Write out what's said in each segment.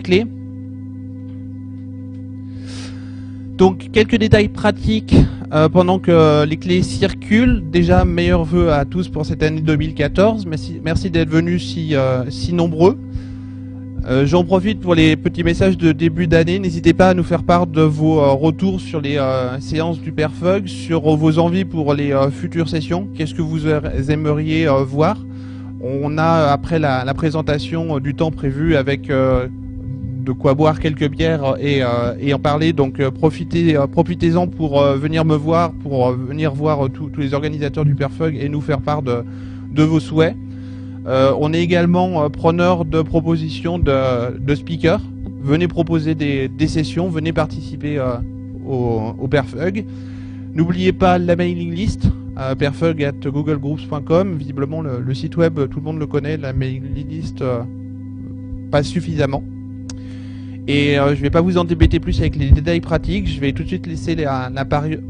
les clés. Donc quelques détails pratiques pendant que les clés circulent. Déjà, meilleurs vœux à tous pour cette année 2014. Merci d'être venus si nombreux. J'en profite pour les petits messages de début d'année. N'hésitez pas à nous faire part de vos retours sur les séances du Père Fug, sur vos envies pour les futures sessions. Qu'est-ce que vous aimeriez voir? On a, après la présentation, du temps prévu avec de quoi boire quelques bières et en parler. Donc profitez-en pour venir me voir, pour venir voir tous les organisateurs du Père Fug et nous faire part de vos souhaits. On est également preneur de propositions de speakers. Venez proposer des sessions, venez participer au Père Fug. N'oubliez pas la mailing list, perfug@googlegroups.com. Visiblement le site web, tout le monde le connaît, la mailing list pas suffisamment. Et je vais pas vous embêter plus avec les détails pratiques. Je vais tout de suite laisser la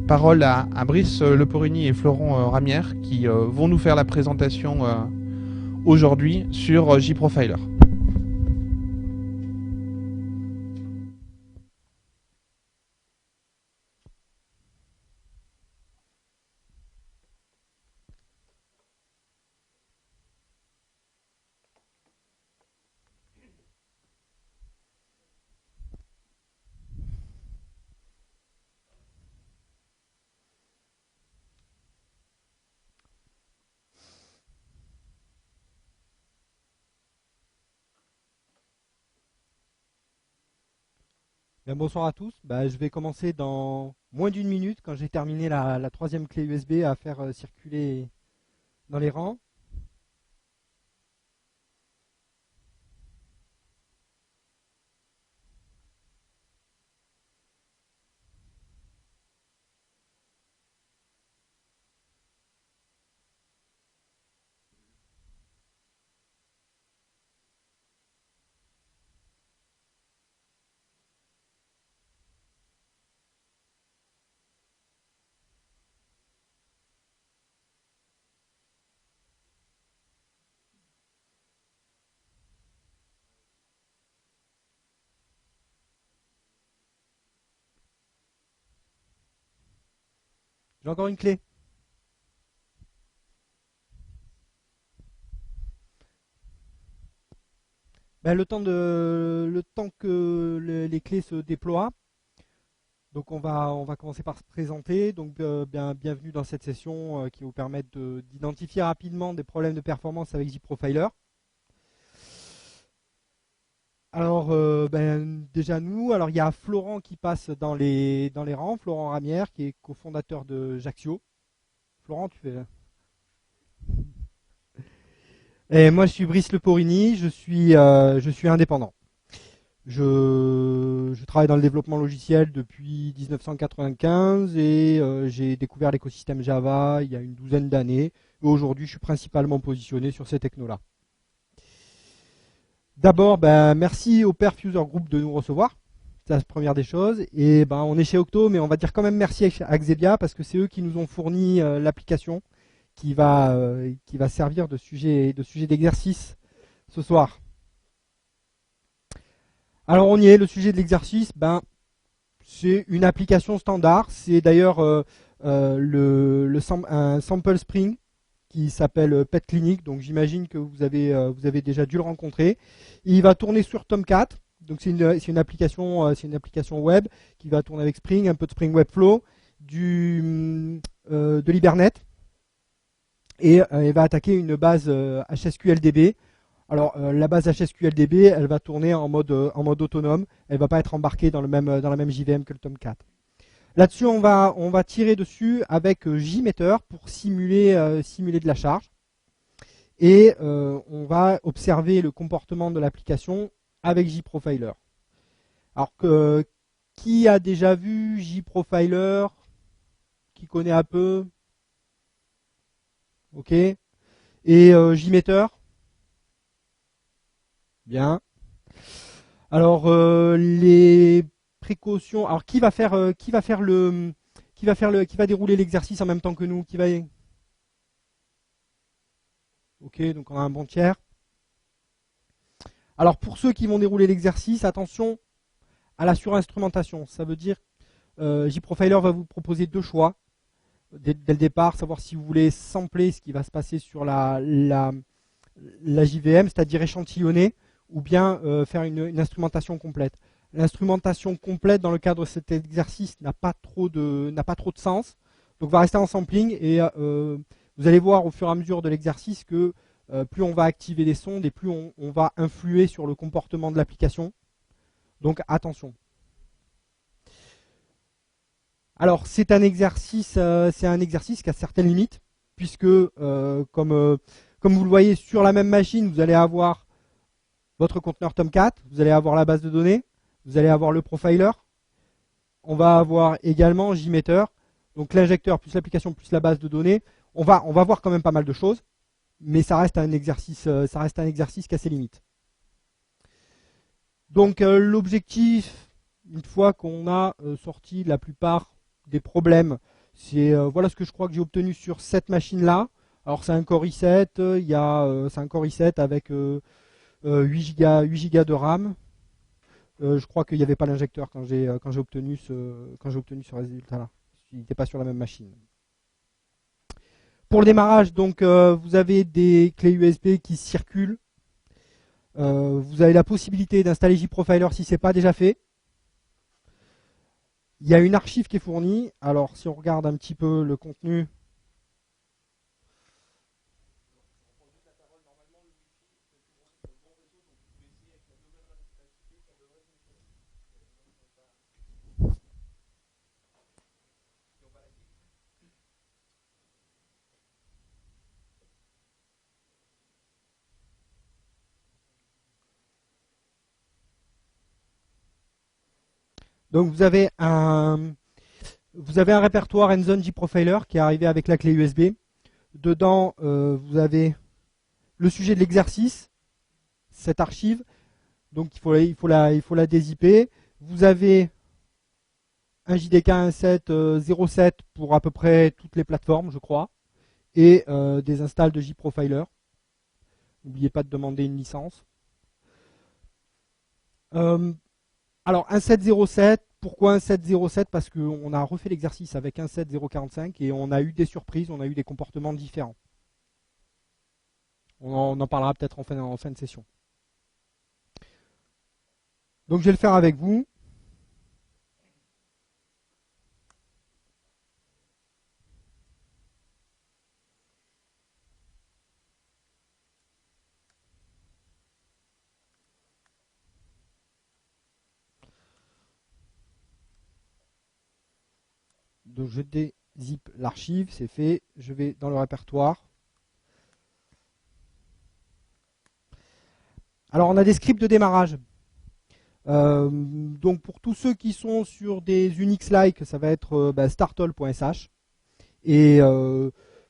parole à Brice Leporini et Florent Ramière qui vont nous faire la présentation aujourd'hui sur JProfiler. Bien, bonsoir à tous. Je vais commencer dans moins d'une minute quand j'ai terminé la troisième clé USB à faire circuler dans les rangs. J'ai encore une clé. Le temps que les clés se déploient. Donc on va commencer par se présenter. Donc bienvenue dans cette session qui va vous permettre d'identifier rapidement des problèmes de performance avec JProfiler. Alors déjà nous, alors il y a Florent qui passe dans les rangs, Florent Ramière qui est cofondateur de Jaxio. Florent, tu fais. Et moi je suis Brice Leporini, je suis indépendant. Je travaille dans le développement logiciel depuis 1995 et j'ai découvert l'écosystème Java il y a une douzaine d'années. Et aujourd'hui, je suis principalement positionné sur ces technos-là. D'abord, merci au Perfuser Group de nous recevoir. C'est la première des choses. Et on est chez Octo, mais on va dire quand même merci à Xebia parce que c'est eux qui nous ont fourni l'application qui va servir de sujet d'exercice ce soir. Alors on y est, le sujet de l'exercice, c'est une application standard. C'est d'ailleurs un sample Spring qui s'appelle Pet Clinic, donc j'imagine que vous avez déjà dû le rencontrer. Il va tourner sur Tomcat, donc c'est une application web qui va tourner avec Spring, un peu de Spring Webflow, de l'Hibernate, et il va attaquer une base HSQLDB. Alors la base HSQLDB, elle va tourner en mode autonome, elle ne va pas être embarquée dans la même JVM que le Tomcat. Là-dessus, on va tirer dessus avec JMeter pour simuler de la charge. Et on va observer le comportement de l'application avec JProfiler. Alors, qui a déjà vu JProfiler? Qui connaît un peu? Ok. Et JMeter? Bien. Alors, les précautions. Alors, qui va dérouler l'exercice en même temps que nous? Ok, donc on a un bon tiers. Alors pour ceux qui vont dérouler l'exercice, attention à la surinstrumentation. Ça veut dire JProfiler va vous proposer deux choix dès le départ, savoir si vous voulez sampler ce qui va se passer sur la JVM, c'est-à-dire échantillonner, ou bien faire une instrumentation complète. L'instrumentation complète dans le cadre de cet exercice n'a pas trop de sens, donc va rester en sampling et vous allez voir au fur et à mesure de l'exercice que plus on va activer les sondes et plus on va influer sur le comportement de l'application. Donc attention. Alors c'est un exercice qui a certaines limites, puisque comme vous le voyez sur la même machine, vous allez avoir votre conteneur Tomcat, vous allez avoir la base de données, vous allez avoir le profiler, on va avoir également JMeter, donc l'injecteur plus l'application plus la base de données. On va voir quand même pas mal de choses, mais ça reste un exercice qui a ses limites. Donc l'objectif, une fois qu'on a sorti la plupart des problèmes, c'est voilà ce que je crois que j'ai obtenu sur cette machine-là. Alors c'est un Core i7, c'est un Core i7 avec 8 Go de RAM. Je crois qu'il n'y avait pas l'injecteur quand j'ai obtenu ce résultat-là. Il n'était pas sur la même machine. Pour le démarrage, donc vous avez des clés USB qui circulent. Vous avez la possibilité d'installer JProfiler si ce n'est pas déjà fait. Il y a une archive qui est fournie. Alors si on regarde un petit peu le contenu. Donc vous avez un répertoire Endzone JProfiler qui est arrivé avec la clé USB. Dedans, vous avez le sujet de l'exercice, cette archive. Donc il faut la dézipper. Vous avez un JDK 1.7.0.7 pour à peu près toutes les plateformes, je crois, et des installs de JProfiler. N'oubliez pas de demander une licence. Alors 1.7.0.7, pourquoi 1.7.0.7? Parce qu'on a refait l'exercice avec 1.7.0.45 et on a eu des surprises, on a eu des comportements différents. On en parlera peut-être en fin de session. Donc je vais le faire avec vous. Donc je dézip l'archive, c'est fait. Je vais dans le répertoire. Alors on a des scripts de démarrage. Donc pour tous ceux qui sont sur des Unix-like, ça va être startall.sh. Et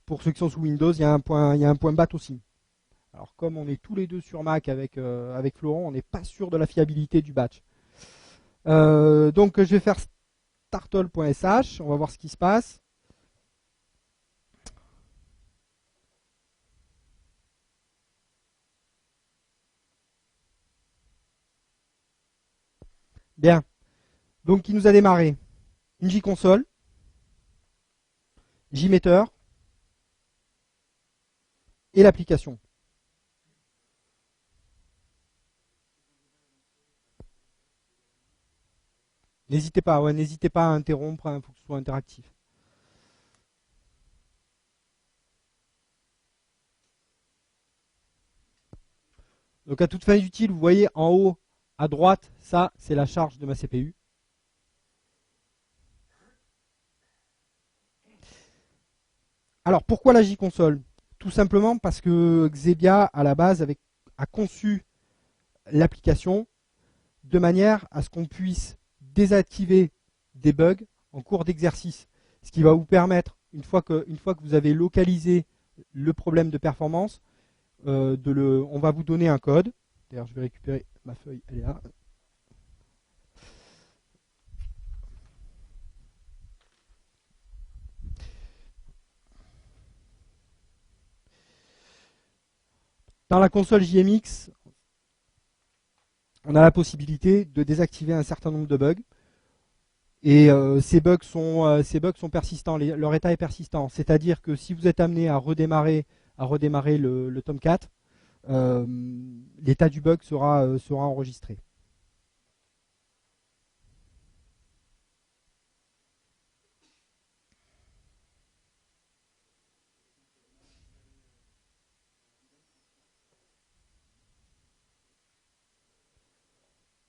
pour ceux qui sont sous Windows, il y a un point bat aussi. Alors comme on est tous les deux sur Mac avec Florent, on n'est pas sûr de la fiabilité du batch. Donc je vais faire startall.sh, on va voir ce qui se passe. Bien. Donc il nous a démarré une JConsole, JMeter et l'application. N'hésitez pas à interrompre, il faut que ce soit interactif. Donc à toute fin utile, vous voyez en haut à droite, ça c'est la charge de ma CPU. Alors pourquoi la JConsole? Tout simplement parce que Xebia à la base a conçu l'application de manière à ce qu'on puisse désactiver des bugs en cours d'exercice. Ce qui va vous permettre, une fois que vous avez localisé le problème de performance, on va vous donner un code. D'ailleurs, je vais récupérer ma feuille, elle est là. Dans la console JMX, on a la possibilité de désactiver un certain nombre de bugs. Et ces bugs sont persistants, leur état est persistant. C'est-à-dire que si vous êtes amené à redémarrer le Tomcat, l'état du bug sera enregistré.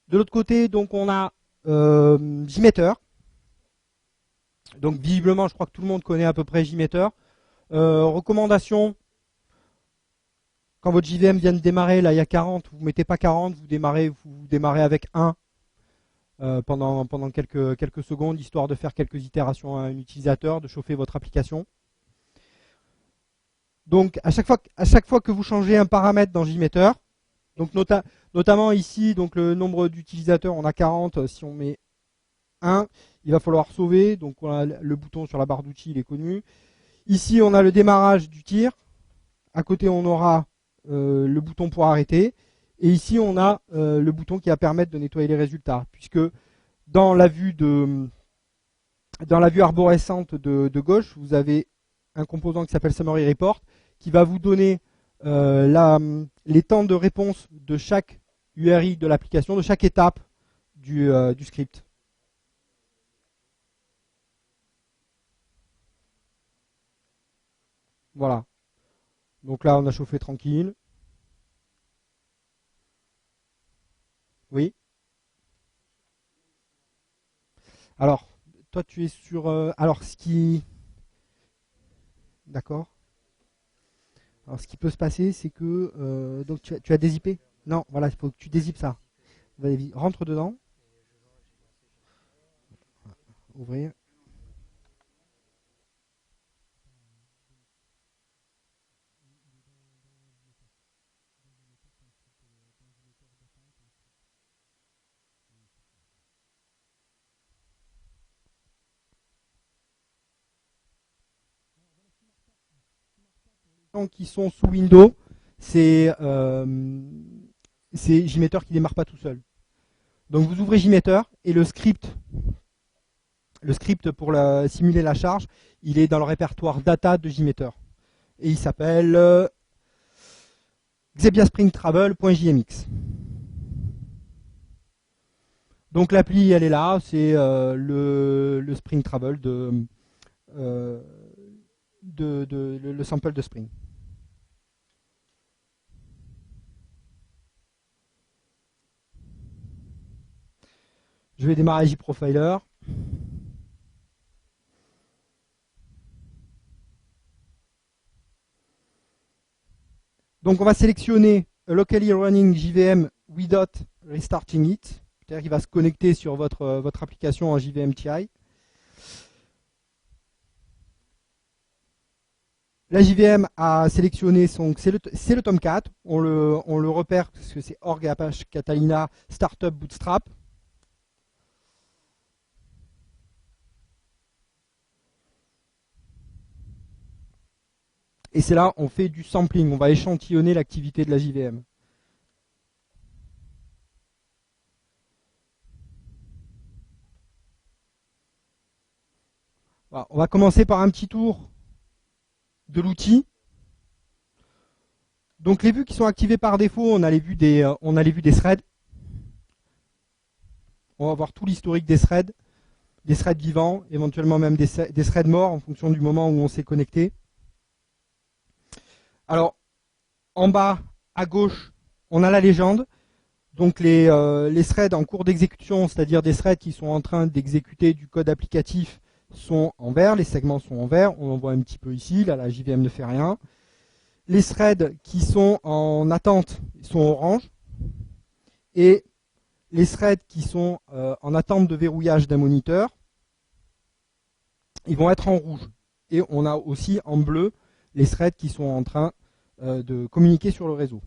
De l'autre côté, donc on a JMeter. Donc visiblement, je crois que tout le monde connaît à peu près JMeter. Recommandation, quand votre JVM vient de démarrer, là il y a 40, vous ne mettez pas 40, vous démarrez avec 1 pendant quelques secondes, histoire de faire quelques itérations à un utilisateur, de chauffer votre application. Donc à chaque fois que vous changez un paramètre dans JMeter, donc notamment ici, donc le nombre d'utilisateurs, on a 40, si on met 1, il va falloir sauver, donc on a le bouton sur la barre d'outils, il est connu. Ici on a le démarrage du tir, à côté on aura le bouton pour arrêter, et ici on a le bouton qui va permettre de nettoyer les résultats, puisque dans la vue arborescente de gauche, vous avez un composant qui s'appelle Summary Report, qui va vous donner les temps de réponse de chaque URI de l'application, de chaque étape du script. Voilà. Donc là, on a chauffé tranquille. Oui. Alors, toi, tu es sur... alors, ce qui... D'accord. Alors, ce qui peut se passer, c'est que... donc, tu as dézippé? Non, voilà, il faut que tu dézippes ça. Rentre dedans. Ouvrir. Qui sont sous Windows, c'est JMeter qui ne démarre pas tout seul. Donc vous ouvrez JMeter et le script pour simuler la charge, il est dans le répertoire data de JMeter. Et il s'appelle xebiaspringtravel.jmx. Donc l'appli, elle est là, c'est le Spring Travel le sample de Spring. Je vais démarrer JProfiler. Donc on va sélectionner locally running JVM without restarting it. C'est-à-dire qu'il va se connecter sur votre application en JVM TI. La JVM a sélectionné c'est le Tomcat. On le repère parce que c'est org Apache Catalina Startup Bootstrap. Et c'est là on fait du sampling. On va échantillonner l'activité de la JVM. Voilà, on va commencer par un petit tour de l'outil. Donc les vues qui sont activées par défaut, on a les vues des threads. On va voir tout l'historique des threads vivants, éventuellement même des threads morts en fonction du moment où on s'est connecté. Alors, en bas, à gauche, on a la légende. Donc les threads en cours d'exécution, c'est-à-dire des threads qui sont en train d'exécuter du code applicatif, sont en vert, les segments sont en vert, on en voit un petit peu ici, là la JVM ne fait rien. Les threads qui sont en attente sont orange, et les threads qui sont en attente de verrouillage d'un moniteur, ils vont être en rouge. Et on a aussi en bleu les threads qui sont en train de communiquer sur le réseau.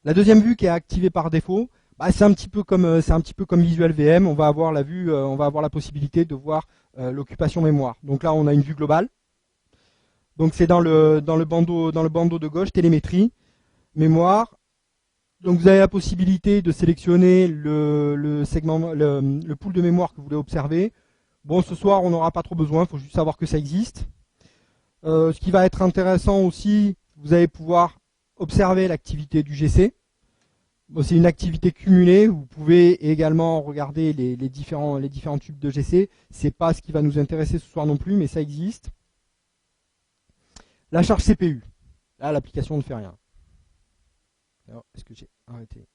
La deuxième vue qui est activée par défaut, c'est un petit peu comme Visual VM. On va avoir la possibilité de voir l'occupation mémoire. Donc là, on a une vue globale. Donc c'est dans le bandeau de gauche, télémétrie, mémoire. Donc vous avez la possibilité de sélectionner le segment, le pool de mémoire que vous voulez observer. Bon, ce soir on n'aura pas trop besoin, il faut juste savoir que ça existe. Ce qui va être intéressant aussi, vous allez pouvoir observer l'activité du GC. Bon, c'est une activité cumulée, vous pouvez également regarder les différents tubes de GC. C'est pas ce qui va nous intéresser ce soir non plus, mais ça existe. La charge CPU. Là, l'application ne fait rien. Alors, est-ce que j'ai arrêté?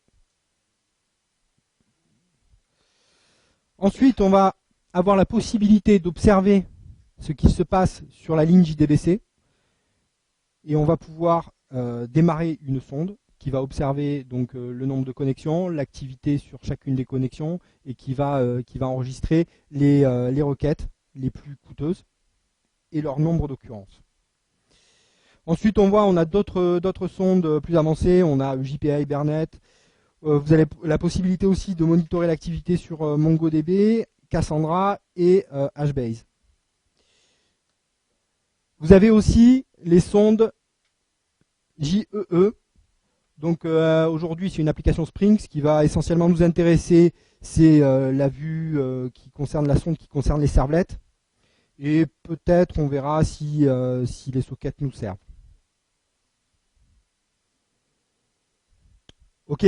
Ensuite, on va avoir la possibilité d'observer ce qui se passe sur la ligne JDBC. Et on va pouvoir démarrer une sonde qui va observer donc le nombre de connexions, l'activité sur chacune des connexions et qui va enregistrer les requêtes les plus coûteuses et leur nombre d'occurrences. Ensuite, on a d'autres sondes plus avancées. On a JPA, Hibernate. Vous avez la possibilité aussi de monitorer l'activité sur MongoDB, Cassandra et HBase. Vous avez aussi les sondes JEE. Donc aujourd'hui, c'est une application Spring. Ce qui va essentiellement nous intéresser, c'est la vue qui concerne la sonde, qui concerne les servlets. Et peut-être on verra si les sockets nous servent. OK?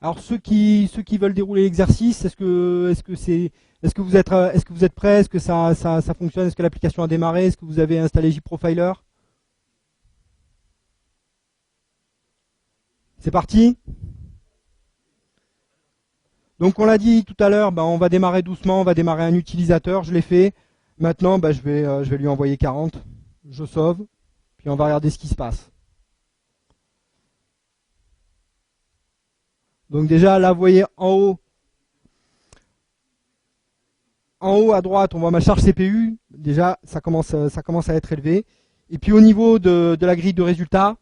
Alors ceux qui veulent dérouler l'exercice, est-ce que vous êtes prêts? Est-ce que ça fonctionne? Est-ce que l'application a démarré? Est-ce que vous avez installé JProfiler? C'est parti? Donc on l'a dit tout à l'heure, on va démarrer doucement, on va démarrer un utilisateur, je l'ai fait. Maintenant, je vais lui envoyer 40, je sauve, puis on va regarder ce qui se passe. Donc déjà, là, vous voyez en haut à droite, on voit ma charge CPU. Déjà, ça commence à être élevé. Et puis au niveau de la grille de résultats,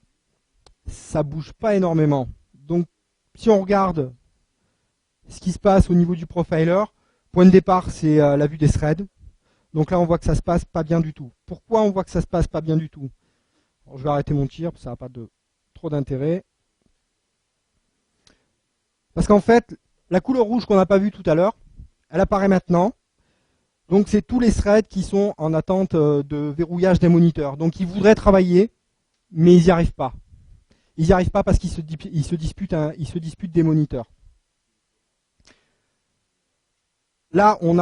ça bouge pas énormément. Donc si on regarde ce qui se passe au niveau du profiler, point de départ, c'est la vue des threads. Donc là, on voit que ça se passe pas bien du tout. Pourquoi on voit que ça se passe pas bien du tout? Alors, je vais arrêter mon tir, parce que ça n'a pas trop d'intérêt. Parce qu'en fait, la couleur rouge qu'on n'a pas vue tout à l'heure, elle apparaît maintenant. Donc c'est tous les threads qui sont en attente de verrouillage des moniteurs. Donc ils voudraient travailler, mais ils n'y arrivent pas. Ils n'y arrivent pas parce qu'ils se disputent des moniteurs. Là, on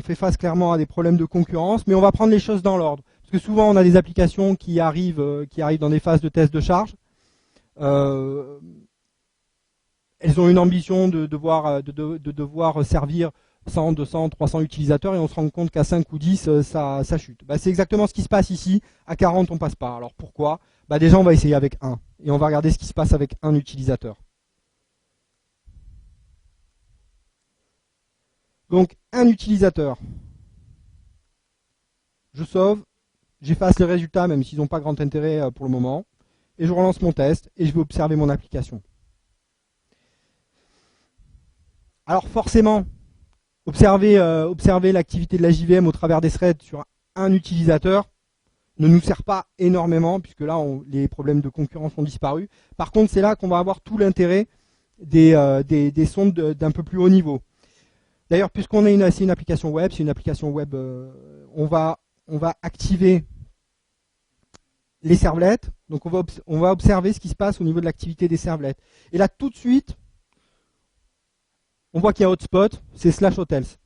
fait face clairement à des problèmes de concurrence, mais on va prendre les choses dans l'ordre. Parce que souvent, on a des applications qui arrivent dans des phases de test de charge. Elles ont une ambition de devoir servir 100, 200, 300 utilisateurs et on se rend compte qu'à 5 ou 10, ça chute. C'est exactement ce qui se passe ici. À 40, on passe pas. Alors pourquoi? Déjà, on va essayer avec 1 et on va regarder ce qui se passe avec un utilisateur. Donc, un utilisateur. Je sauve, j'efface les résultats même s'ils n'ont pas grand intérêt pour le moment et je relance mon test et je vais observer mon application. Alors forcément, observer l'activité de la JVM au travers des threads sur un utilisateur ne nous sert pas énormément, puisque là, les problèmes de concurrence ont disparu. Par contre, c'est là qu'on va avoir tout l'intérêt des sondes d'un peu plus haut niveau. D'ailleurs, puisqu'on est une application web, on va activer les servlets. Donc on va observer ce qui se passe au niveau de l'activité des servlets. Et là, tout de suite, on voit qu'il y a hotspot, c'est /hotels.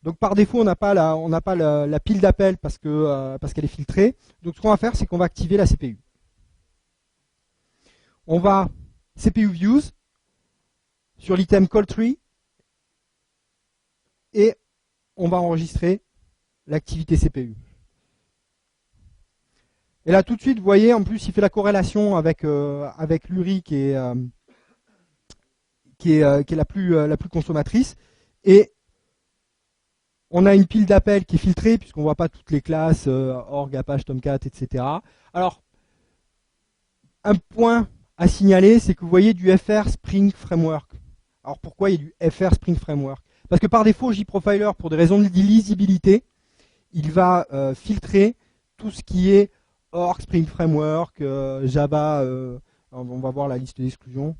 Donc par défaut, on n'a pas la pile d'appel parce qu'elle est filtrée. Donc ce qu'on va faire, c'est qu'on va activer la CPU. On va CPU views sur l'item call tree et on va enregistrer l'activité CPU. Et là tout de suite, vous voyez, en plus il fait la corrélation avec l'URI qui est la plus consommatrice. Et on a une pile d'appels qui est filtrée, puisqu'on ne voit pas toutes les classes, org, apache, tomcat, etc. Alors, un point à signaler, c'est que vous voyez du FR Spring Framework. Alors pourquoi il y a du FR Spring Framework? Parce que par défaut, JProfiler, pour des raisons de lisibilité, il va filtrer tout ce qui est Org, Spring Framework, Java, on va voir la liste d'exclusion,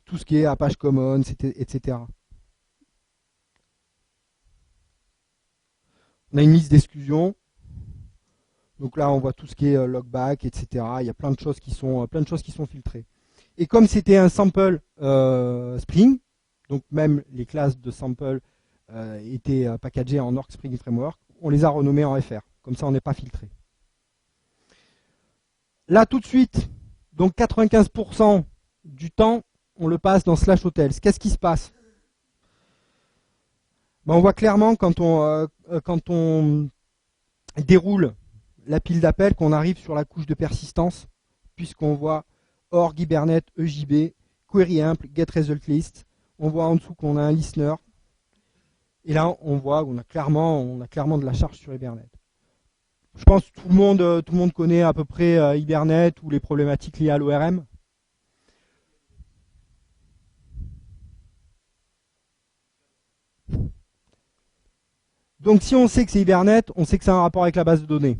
tout ce qui est Apache Commons, etc. On a une liste d'exclusion. Donc là, on voit tout ce qui est logback, etc. Il y a plein de choses qui sont filtrées. Et comme c'était un sample Spring, donc même les classes de sample étaient packagées en Org Spring Framework, on les a renommées en FR. Comme ça, on n'est pas filtré. Là, tout de suite, donc 95% du temps, on le passe dans /hotels. Qu'est-ce qui se passe? Ben, on voit clairement quand on déroule la pile d'appels qu'on arrive sur la couche de persistance, puisqu'on voit org, Hibernate, EJB, query imp, get result list. On voit en dessous qu'on a un listener. Et là, on voit qu'on a clairement de la charge sur Hibernate. Je pense que tout le monde connaît à peu près Hibernate ou les problématiques liées à l'ORM. Donc si on sait que c'est Hibernate, on sait que ça a un rapport avec la base de données.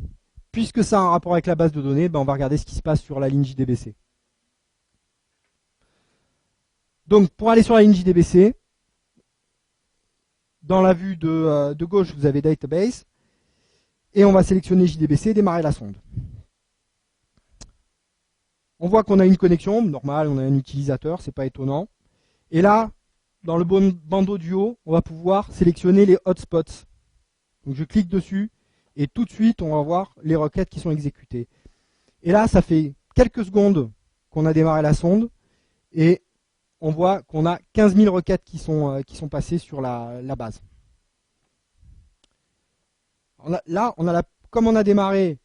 Puisque ça a un rapport avec la base de données, ben on va regarder ce qui se passe sur la ligne JDBC. Donc pour aller sur la ligne JDBC, dans la vue de gauche, vous avez Database, et on va sélectionner JDBC et démarrer la sonde. On voit qu'on a une connexion, normale, on a un utilisateur, c'est pas étonnant. Et là, dans le bandeau du haut, on va pouvoir sélectionner les hotspots. Donc je clique dessus, et tout de suite, on va voir les requêtes qui sont exécutées. Et là, ça fait quelques secondes qu'on a démarré la sonde, et on voit qu'on a 15 000 requêtes qui sont passées sur la base. Là, comme on a démarré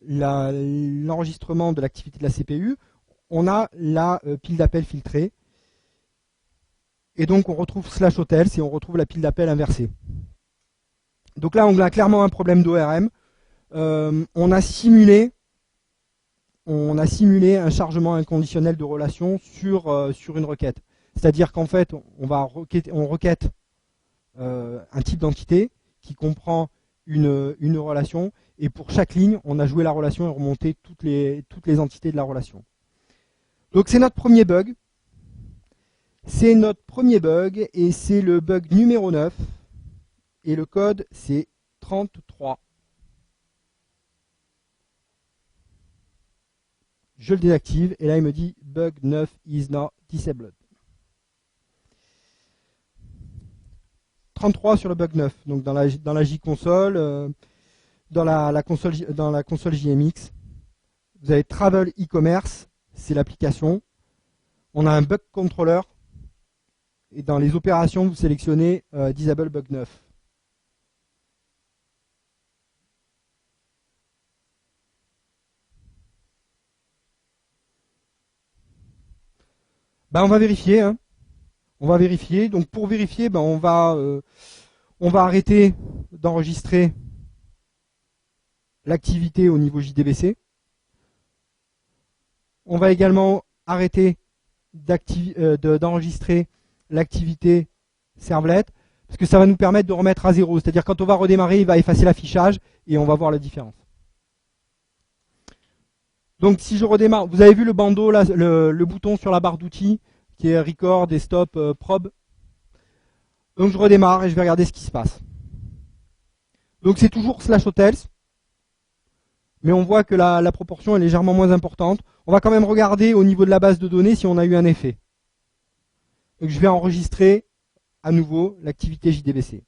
l'enregistrement de l'activité de la CPU, on a la pile d'appel filtrée. Et donc, on retrouve /hotels et on retrouve la pile d'appel inversée. Donc là, on a clairement un problème d'ORM. On a simulé un chargement inconditionnel de relation sur une requête. C'est-à-dire qu'en fait, on requête un type d'entité qui comprend une relation, et pour chaque ligne, on a joué la relation et remonté toutes les entités de la relation. Donc c'est notre premier bug. C'est notre premier bug, et c'est le bug numéro 9. Et le code, c'est 33. Je le désactive, et là il me dit bug 9 is now disabled. 33 sur le bug 9, donc dans la JConsole, dans la console JMX. Vous avez Travel e-commerce, c'est l'application. On a un bug controller, et dans les opérations, vous sélectionnez disable bug 9. Ben, on va vérifier. Hein. On va vérifier. Donc pour vérifier, ben, on va arrêter d'enregistrer l'activité au niveau JDBC. On va également arrêter d'enregistrer l'activité servlet, parce que ça va nous permettre de remettre à zéro. C'est-à-dire quand on va redémarrer, il va effacer l'affichage et on va voir la différence. Donc si je redémarre, vous avez vu le bandeau, là, le bouton sur la barre d'outils qui est record et stop probe. Donc je redémarre et je vais regarder ce qui se passe. Donc c'est toujours /hotels, mais on voit que la proportion est légèrement moins importante. On va quand même regarder au niveau de la base de données si on a eu un effet. Donc je vais enregistrer à nouveau l'activité JDBC.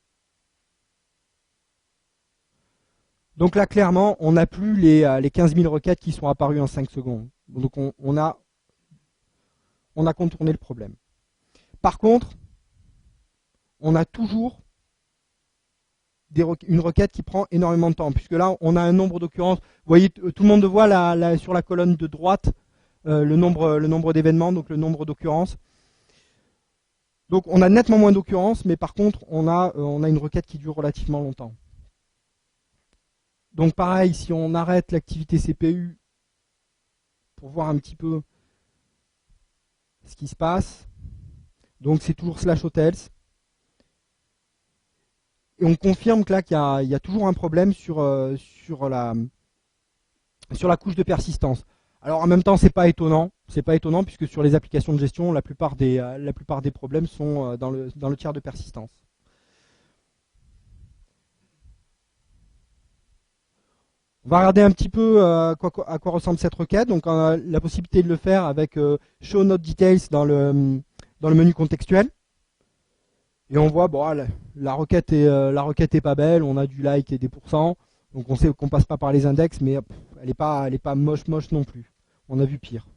Donc là, clairement, on n'a plus les 15 000 requêtes qui sont apparues en 5 secondes. Donc on a contourné le problème. Par contre, on a toujours une requête qui prend énormément de temps, puisque là, on a un nombre d'occurrences. Vous voyez, tout le monde voit sur la colonne de droite le nombre d'événements, donc le nombre d'occurrences. Donc on a nettement moins d'occurrences, mais par contre, on a une requête qui dure relativement longtemps. Donc pareil, si on arrête l'activité CPU pour voir un petit peu ce qui se passe. Donc c'est toujours /hotels. Et on confirme que là qu'il y a toujours un problème sur la couche de persistance. Alors en même temps, c'est pas étonnant puisque sur les applications de gestion, la plupart des problèmes sont dans le tiers de persistance. On va regarder un petit peu à quoi ressemble cette requête. Donc on a la possibilité de le faire avec show note details dans le menu contextuel. Et on voit, bon, la requête est pas belle, on a du like et des pourcents, donc on sait qu'on passe pas par les index, mais elle est pas moche non plus. On a vu pire.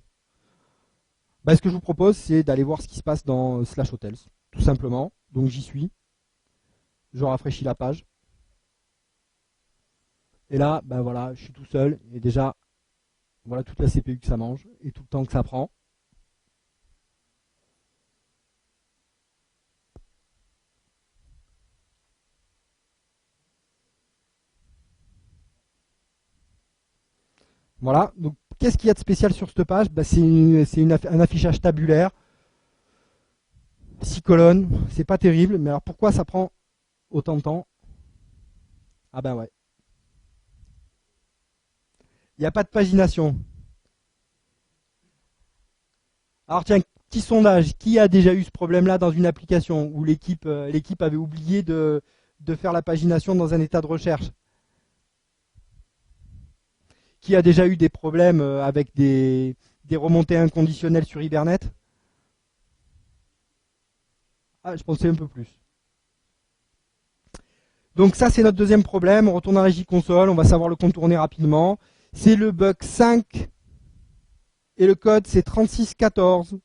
Bah, ce que je vous propose, c'est d'aller voir ce qui se passe dans /hotels, tout simplement. Donc j'y suis, je rafraîchis la page. Et là, ben voilà, je suis tout seul, et déjà, voilà toute la CPU que ça mange, et tout le temps que ça prend. Voilà, donc qu'est-ce qu'il y a de spécial sur cette page? Bah, c'est un affichage tabulaire, 6 colonnes, c'est pas terrible, mais alors pourquoi ça prend autant de temps? Ah ben ouais. Il n'y a pas de pagination. Alors tiens, petit sondage, qui a déjà eu ce problème-là dans une application où l'équipe avait oublié de faire la pagination dans un état de recherche? Qui a déjà eu des problèmes avec des remontées inconditionnelles sur Hibernate? Ah, je pensais un peu plus. Donc ça, c'est notre deuxième problème. On retourne à Régie Console, on va savoir le contourner rapidement. C'est le bug 5 et le code c'est 3614.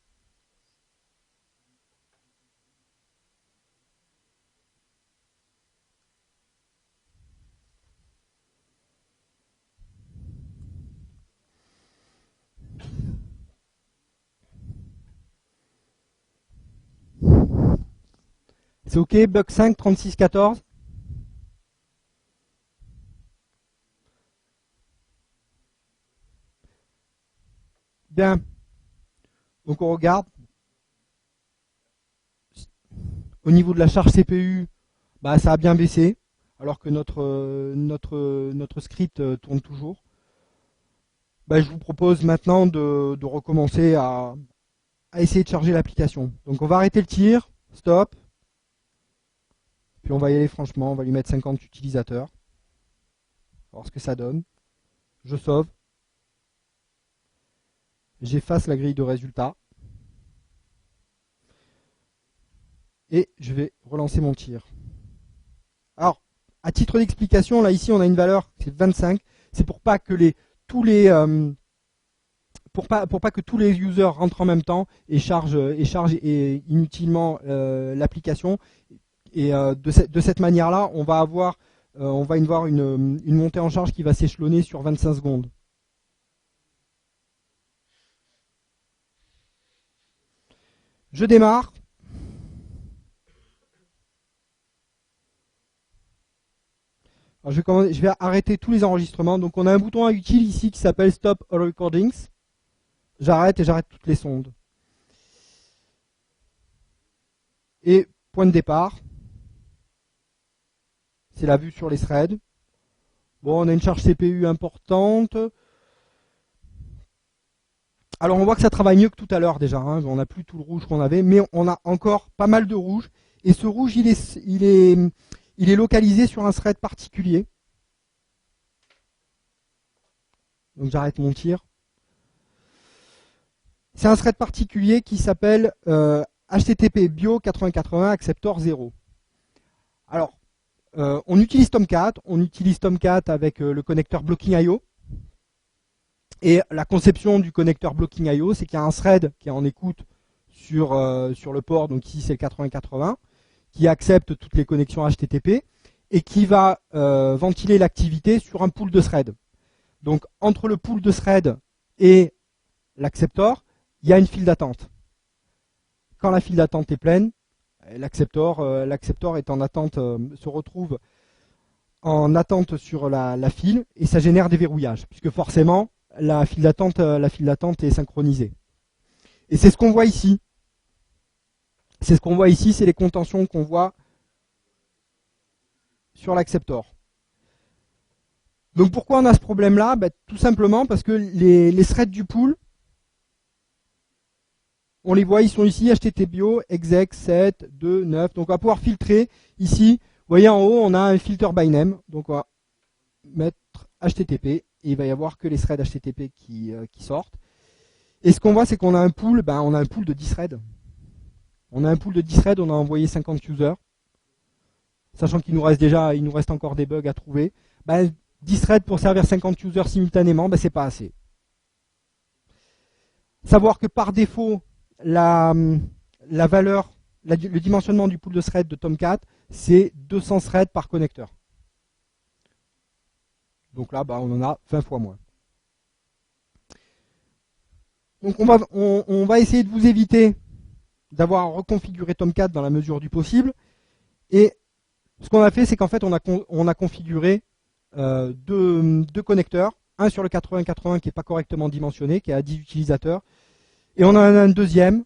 C'est OK, bug 5, 3614. Bien. Donc on regarde. Au niveau de la charge CPU, bah, ça a bien baissé, alors que notre script tourne toujours. Bah, je vous propose maintenant de recommencer à essayer de charger l'application. Donc on va arrêter le tir, stop. Puis on va y aller franchement, on va lui mettre 50 utilisateurs. Voir ce que ça donne. Je sauve. J'efface la grille de résultats. Et je vais relancer mon tir. Alors, à titre d'explication, là ici on a une valeur, c'est 25. C'est pour pas que tous les users rentrent en même temps et chargent inutilement l'application. Et de cette manière-là, on va avoir une montée en charge qui va s'échelonner sur 25 secondes. Je démarre. Alors je vais arrêter tous les enregistrements. Donc on a un bouton utile ici qui s'appelle Stop All Recordings. J'arrête et j'arrête toutes les sondes. Et point de départ. C'est la vue sur les threads. Bon, on a une charge CPU importante. Alors on voit que ça travaille mieux que tout à l'heure déjà. Hein. On n'a plus tout le rouge qu'on avait, mais on a encore pas mal de rouge. Et ce rouge, il est localisé sur un thread particulier. Donc j'arrête mon tir. C'est un thread particulier qui s'appelle HTTP Bio 8080 Acceptor 0. Alors, on utilise Tomcat. On utilise Tomcat avec le connecteur Blocking.io. Et la conception du connecteur Blocking.io, c'est qu'il y a un thread qui est en écoute sur le port, donc ici c'est le 8080, qui accepte toutes les connexions HTTP et qui va ventiler l'activité sur un pool de threads. Donc entre le pool de threads et l'acceptor, il y a une file d'attente. Quand la file d'attente est pleine, l'acceptor est en attente, se retrouve en attente sur la file et ça génère des verrouillages, puisque forcément la file d'attente est synchronisée. Et c'est ce qu'on voit ici. C'est ce qu'on voit ici, c'est les contentions qu'on voit sur l'acceptor. Donc pourquoi on a ce problème-là? Tout simplement parce que les threads du pool, on les voit, ils sont ici, httpio, exec, 7, 2, 9. Donc on va pouvoir filtrer ici. Vous voyez en haut, on a un filter by name. Donc on va mettre http et il va y avoir que les threads http qui sortent. Et ce qu'on voit, c'est qu'on a un pool, on a un pool de 10 threads. On a un pool de 10 threads, on a envoyé 50 users. Sachant qu'il nous reste encore des bugs à trouver. 10 threads pour servir 50 users simultanément, c'est pas assez. Savoir que par défaut, la valeur, le dimensionnement du pool de threads de Tomcat, c'est 200 threads par connecteur. Donc là, on en a 20 fois moins. Donc on va essayer de vous éviter d'avoir reconfiguré Tomcat dans la mesure du possible. Et ce qu'on a fait, c'est qu'en fait, on a configuré deux connecteurs. Un sur le 8080 qui n'est pas correctement dimensionné, qui est à 10 utilisateurs. Et on en a un deuxième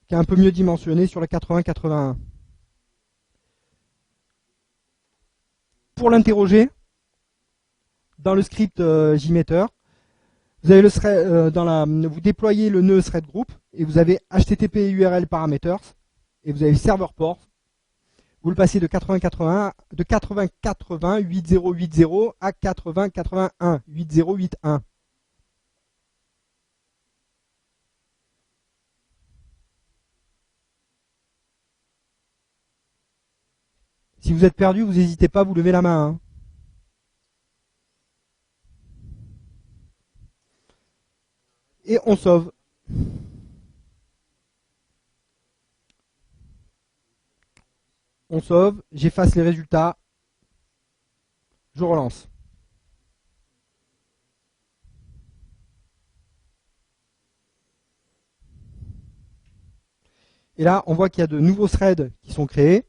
qui est un peu mieux dimensionné sur le 8081. Pour l'interroger, dans le script JMeter, vous avez vous déployez le nœud thread group et vous avez http url parameters et vous avez server port. Vous le passez de 8080 8080 à 8081 8081. Si vous êtes perdu, vous n'hésitez pas à vous lever la main. Hein. Et on sauve. On sauve, j'efface les résultats, je relance. Et là, on voit qu'il y a de nouveaux threads qui sont créés,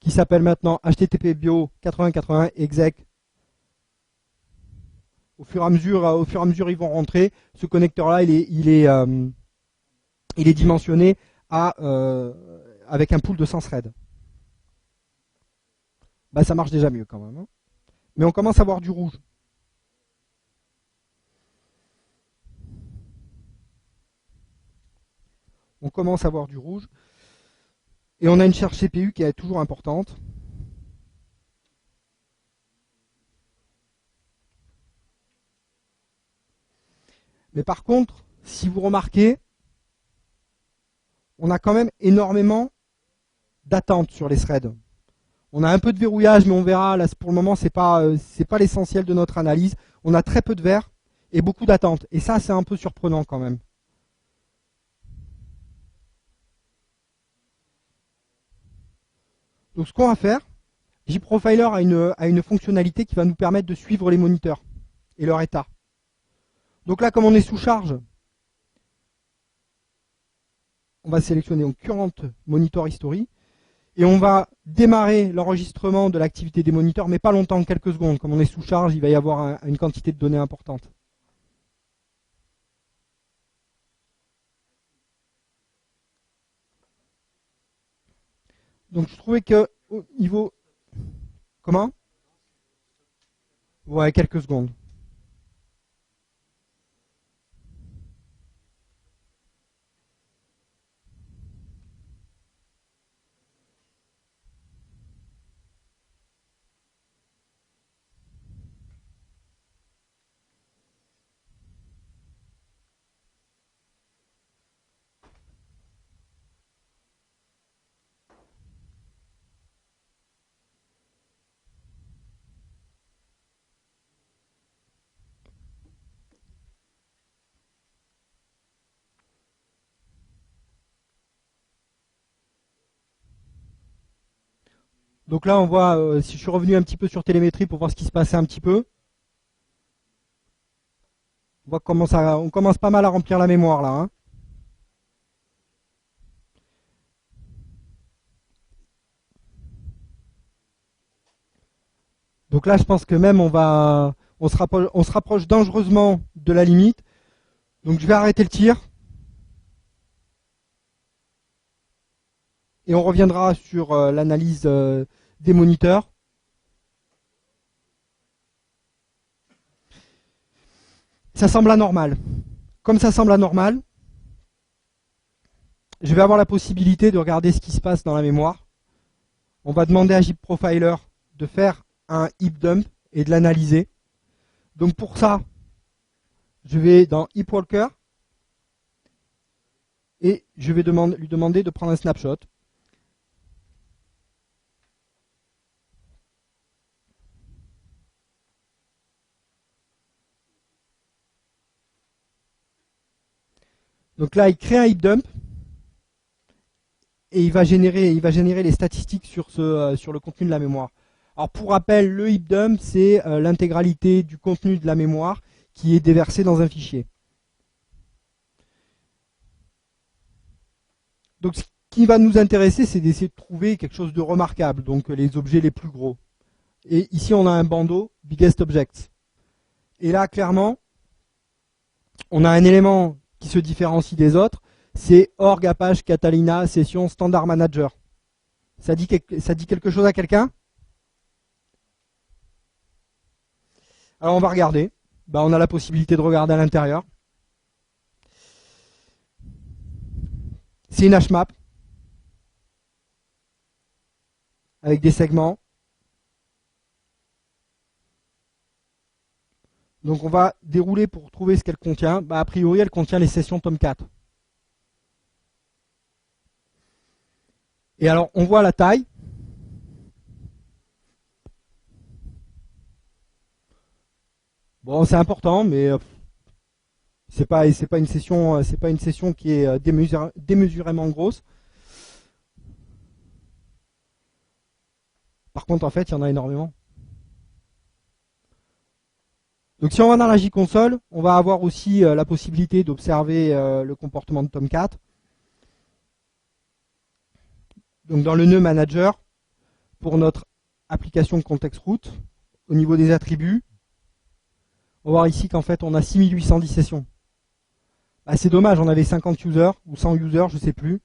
qui s'appellent maintenant http bio 8081 exec. Au fur et à mesure, ils vont rentrer. Ce connecteur-là, il est dimensionné avec un pool de 100 threads. Ça marche déjà mieux quand même. Hein. Mais on commence à voir du rouge. On commence à voir du rouge. Et on a une charge CPU qui est toujours importante. Mais par contre, si vous remarquez, on a quand même énormément d'attentes sur les threads. On a un peu de verrouillage, mais on verra, là, pour le moment, c'est pas l'essentiel de notre analyse. On a très peu de verre et beaucoup d'attentes. Et ça, c'est un peu surprenant quand même. Donc ce qu'on va faire, JProfiler a une fonctionnalité qui va nous permettre de suivre les moniteurs et leur état. Donc là, comme on est sous charge, on va sélectionner Current Monitor History et on va démarrer l'enregistrement de l'activité des moniteurs, mais pas longtemps, quelques secondes. Comme on est sous charge, il va y avoir une quantité de données importante. Donc je trouvais que au niveau... Comment? Ouais, quelques secondes. Donc là, on voit, si je suis revenu un petit peu sur télémétrie pour voir ce qui se passait un petit peu. On voit comment on commence pas mal à remplir la mémoire là. Hein. Donc là, je pense que même on va on se rapproche dangereusement de la limite. Donc je vais arrêter le tir. Et on reviendra sur l'analyse des moniteurs. Ça semble anormal. Comme ça semble anormal, je vais avoir la possibilité de regarder ce qui se passe dans la mémoire. On va demander à JIP Profiler de faire un heap dump et de l'analyser. Donc pour ça, je vais dans Heap Walker et je vais lui demander de prendre un snapshot. Donc là, il crée un heap dump et il va générer les statistiques sur le contenu de la mémoire. Alors pour rappel, le heap dump, c'est l'intégralité du contenu de la mémoire qui est déversé dans un fichier. Donc ce qui va nous intéresser, c'est d'essayer de trouver quelque chose de remarquable, donc les objets les plus gros. Et ici, on a un bandeau Biggest Objects. Et là, clairement, on a un élément qui se différencie des autres, c'est org Apache Catalina session standard manager. Ça dit quelque chose à quelqu'un? Alors on va regarder. On a la possibilité de regarder à l'intérieur. C'est une HMAP avec des segments. Donc on va dérouler pour trouver ce qu'elle contient. A priori, elle contient les sessions Tomcat. Et alors, on voit la taille. Bon, c'est important, mais c'est pas une session qui est démesurément grosse. Par contre, en fait, il y en a énormément. Donc si on va dans la JConsole, on va avoir aussi la possibilité d'observer le comportement de Tomcat. Donc dans le nœud manager, pour notre application context root, au niveau des attributs, on va voir ici qu'en fait on a 6810 sessions. C'est dommage, on avait 50 users ou 100 users, je ne sais plus.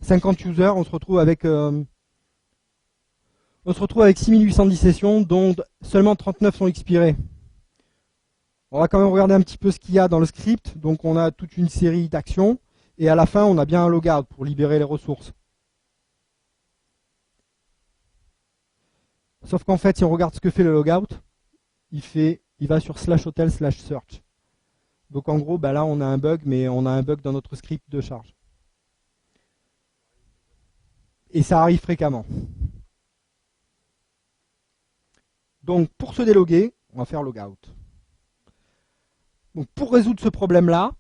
50 users, on se retrouve avec 6810 sessions, dont seulement 39 sont expirées. On va quand même regarder un petit peu ce qu'il y a dans le script. Donc on a toute une série d'actions. Et à la fin, on a bien un logout pour libérer les ressources. Sauf qu'en fait, si on regarde ce que fait le logout, il va sur /hotel/search. Donc en gros, là on a un bug, mais on a un bug dans notre script de charge. Et ça arrive fréquemment. Donc pour se déloguer, on va faire logout. Donc pour résoudre ce problème-là,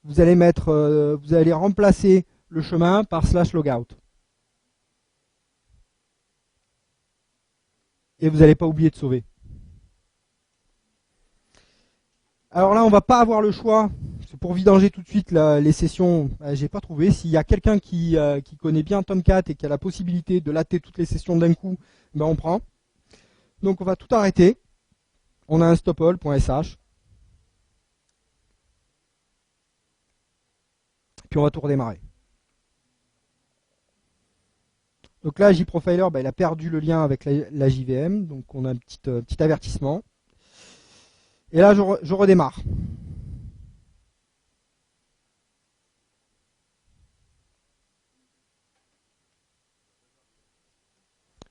vous allez remplacer le chemin par /logout. Et vous n'allez pas oublier de sauver. Alors là, on va pas avoir le choix. Pour vidanger tout de suite les sessions, j'ai pas trouvé. S'il y a quelqu'un qui connaît bien Tomcat et qui a la possibilité de latter toutes les sessions d'un coup, on prend. Donc on va tout arrêter. On a un stopall.sh. Puis on va tout redémarrer. Donc là, JProfiler, il a perdu le lien avec la JVM. Donc on a un petit avertissement. Et là, je redémarre.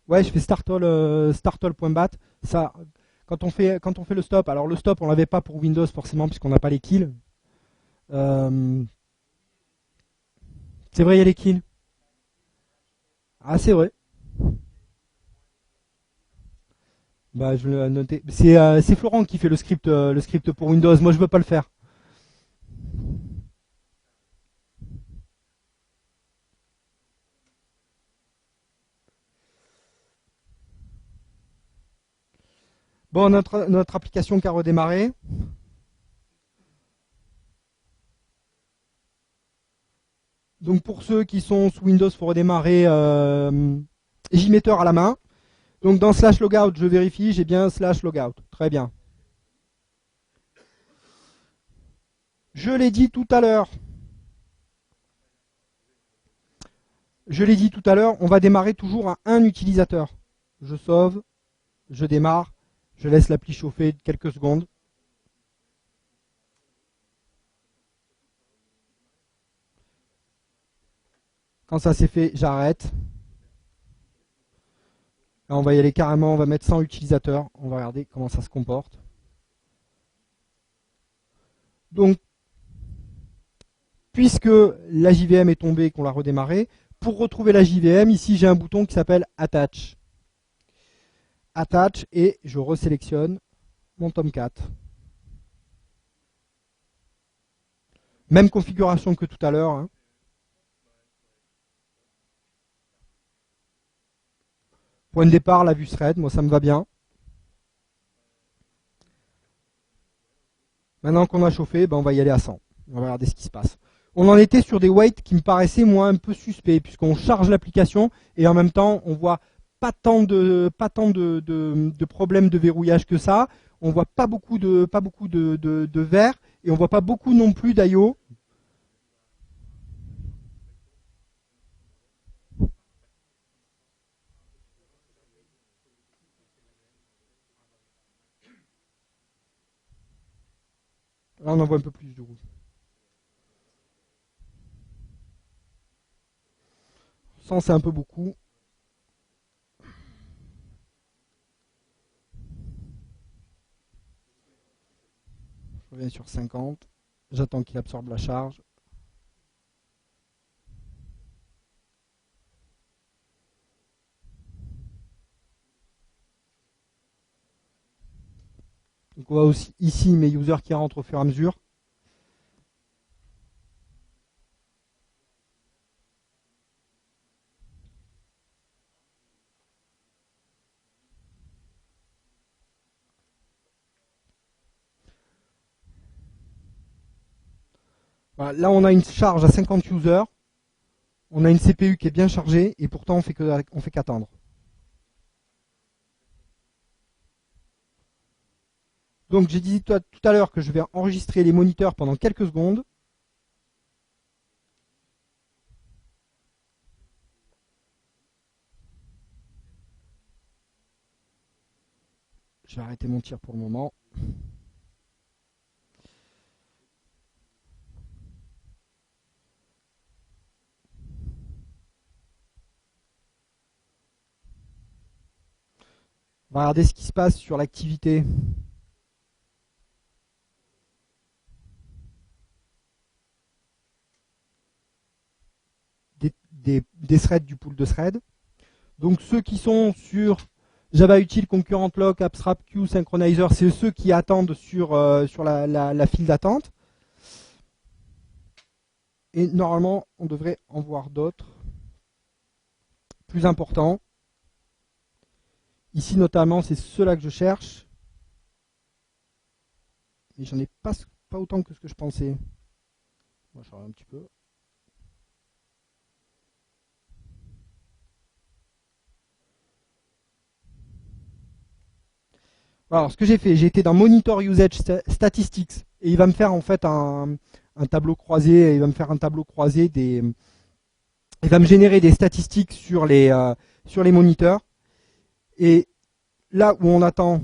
Ouais, je fais startall.bat. Ça, quand on fait le stop, alors le stop, on l'avait pas pour Windows forcément puisqu'on n'a pas les kills. C'est vrai, il y a les kills. Ah, c'est vrai. Je vais le noter. C'est Florent qui fait le script pour Windows. Moi, je veux pas le faire. Bon, notre application qui a redémarré. Donc pour ceux qui sont sous Windows, il faut redémarrer JMeter à la main. Donc dans /logout, je vérifie, j'ai bien /logout. Très bien. Je l'ai dit tout à l'heure. On va démarrer toujours à un utilisateur. Je sauve, je démarre, je laisse l'appli chauffer quelques secondes. Quand ça c'est fait, j'arrête. Là, on va y aller carrément, on va mettre 100 utilisateurs. On va regarder comment ça se comporte. Donc, puisque la JVM est tombée et qu'on l'a redémarré, pour retrouver la JVM, ici j'ai un bouton qui s'appelle Attach. Attach et je resélectionne mon Tomcat. Même configuration que tout à l'heure. Hein. Point de départ, la vue thread, moi ça me va bien. Maintenant qu'on a chauffé, ben on va y aller à 100. On va regarder ce qui se passe. On en était sur des weights qui me paraissaient moi un peu suspects, puisqu'on charge l'application et en même temps on voit pas tant de problèmes de verrouillage que ça. On voit pas beaucoup de verre et on voit pas beaucoup non plus d'IO. Là on en voit un peu plus de rouge. 100 c'est un peu beaucoup. Je reviens sur 50. J'attends qu'il absorbe la charge. Donc on voit aussi ici mes users qui rentrent au fur et à mesure. Voilà, là on a une charge à 50 users. On a une CPU qui est bien chargée et pourtant on fait qu'attendre. Donc j'ai dit tout à l'heure que je vais enregistrer les moniteurs pendant quelques secondes. Je vais arrêter mon tir pour le moment. On va regarder ce qui se passe sur l'activité. Des threads du pool de threads. Donc ceux qui sont sur Java Util, Concurrent Lock, Abstract Queue, Synchronizer, c'est ceux qui attendent sur la file d'attente. Et normalement, on devrait en voir d'autres plus importants. Ici notamment, c'est ceux-là que je cherche. Mais j'en ai pas autant que ce que je pensais. Moi, je regarde un petit peu. Alors, ce que j'ai fait, j'ai été dans Monitor Usage Statistics et il va me faire en fait un tableau croisé. Il va me faire un tableau croisé il va me générer des statistiques sur les moniteurs. Et là où on attend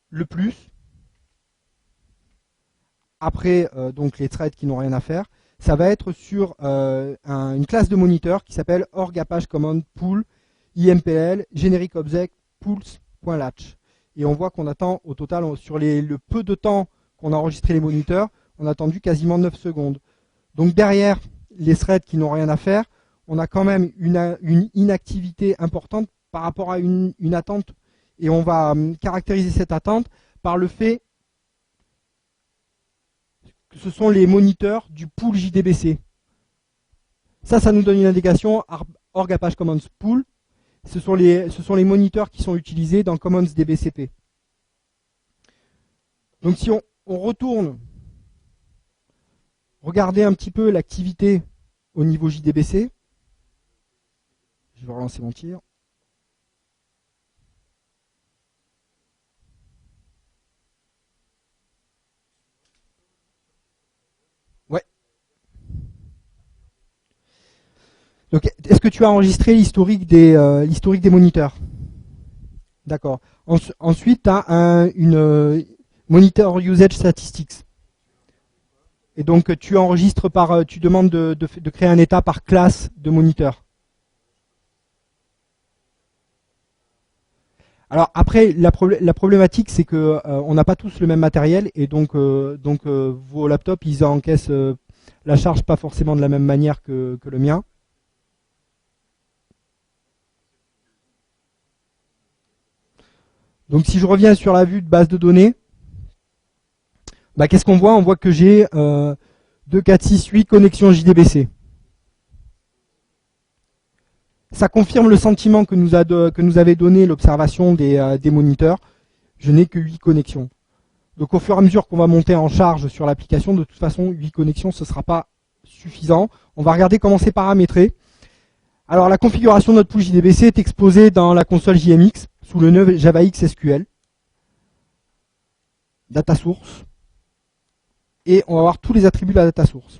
le plus, après donc les threads qui n'ont rien à faire, ça va être sur une classe de moniteur qui s'appelle org apache command pool impl generic object pools.latch. Et on voit qu'on attend au total, sur le peu de temps qu'on a enregistré les moniteurs, on a attendu quasiment 9 secondes. Donc derrière les threads qui n'ont rien à faire, on a quand même une inactivité importante par rapport à une attente. Et on va caractériser cette attente par le fait que ce sont les moniteurs du pool JDBC. Ça nous donne une indication org apache commands pool. Ce sont les moniteurs qui sont utilisés dans Commons DBCP. Donc si on retourne, regarder un petit peu l'activité au niveau JDBC. Je vais relancer mon tir. Ouais. Donc, est-ce que tu as enregistré l'historique des moniteurs? D'accord. Ensuite, tu as une Monitor Usage Statistics. Et donc, tu enregistres tu demandes de créer un état par classe de moniteur. Alors après, la problématique, c'est que on n'a pas tous le même matériel et donc vos laptops, ils encaissent la charge pas forcément de la même manière que le mien. Donc si je reviens sur la vue de base de données, bah, qu'est-ce qu'on voit? On voit que j'ai 2, 4, 6, 8 connexions JDBC. Ça confirme le sentiment que nous avait donné l'observation des moniteurs. Je n'ai que 8 connexions. Donc au fur et à mesure qu'on va monter en charge sur l'application, de toute façon, 8 connexions, ce ne sera pas suffisant. On va regarder comment c'est paramétré. Alors la configuration de notre pool JDBC est exposée dans la console JMX sous le nœud JavaX SQL. Data source. Et on va voir tous les attributs de la data source.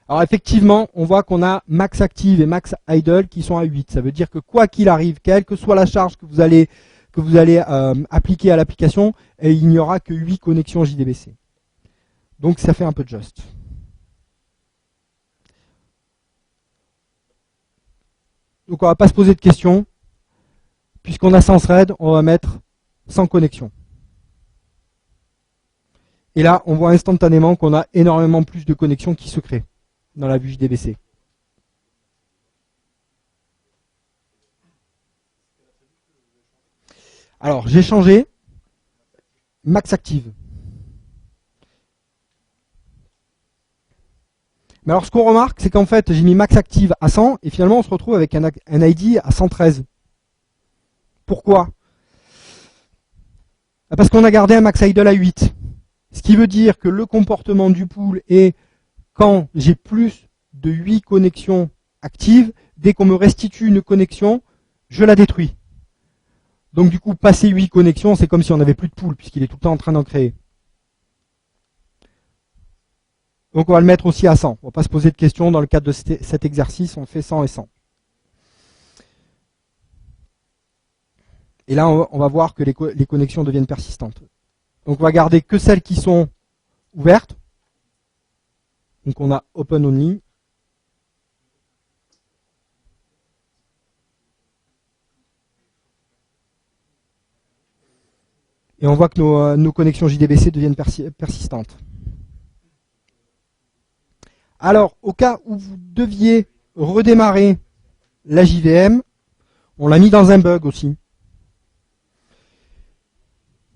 Alors effectivement, on voit qu'on a max active et max idle qui sont à 8. Ça veut dire que quoi qu'il arrive, quelle que soit la charge que vous allez appliquer à l'application, il n'y aura que 8 connexions JDBC. Donc ça fait un peu just. Donc on ne va pas se poser de questions. Puisqu'on a 100 threads, on va mettre 100 connexions. Et là, on voit instantanément qu'on a énormément plus de connexions qui se créent dans la vue JDBC. Alors, j'ai changé max active. Mais alors, ce qu'on remarque, c'est qu'en fait, j'ai mis max active à 100 et finalement, on se retrouve avec un ID à 113. Pourquoi? Parce qu'on a gardé un max idle à 8. Ce qui veut dire que le comportement du pool est quand j'ai plus de 8 connexions actives, dès qu'on me restitue une connexion, je la détruis. Donc du coup, passer 8 connexions, c'est comme si on n'avait plus de pool, puisqu'il est tout le temps en train d'en créer. Donc on va le mettre aussi à 100. On ne va pas se poser de questions dans le cadre de cet exercice, on fait 100 et 100. Et là, on va voir que les connexions deviennent persistantes. Donc on va garder que celles qui sont ouvertes. Donc on a open only. Et on voit que nos connexions JDBC deviennent persistantes. Alors, au cas où vous deviez redémarrer la JVM, on l'a mis dans un bug aussi.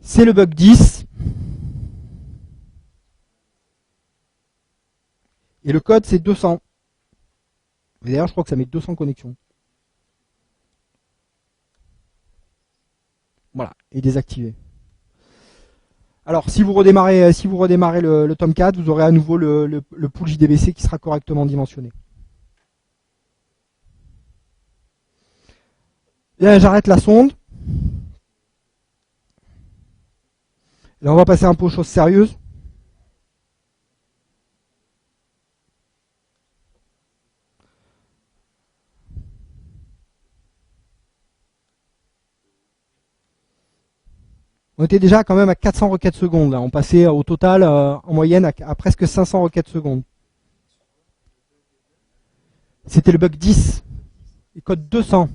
C'est le bug 10. Et le code, c'est 200. D'ailleurs, je crois que ça met 200 connexions. Voilà, et désactivé. Alors, si vous redémarrez le Tomcat, vous aurez à nouveau le pool JDBC qui sera correctement dimensionné. Là, j'arrête la sonde. Là, on va passer un peu aux choses sérieuses. On était déjà quand même à 400 requêtes secondes. Là. On passait au total, en moyenne, à presque 500 requêtes secondes. C'était le bug 10. Et code 200.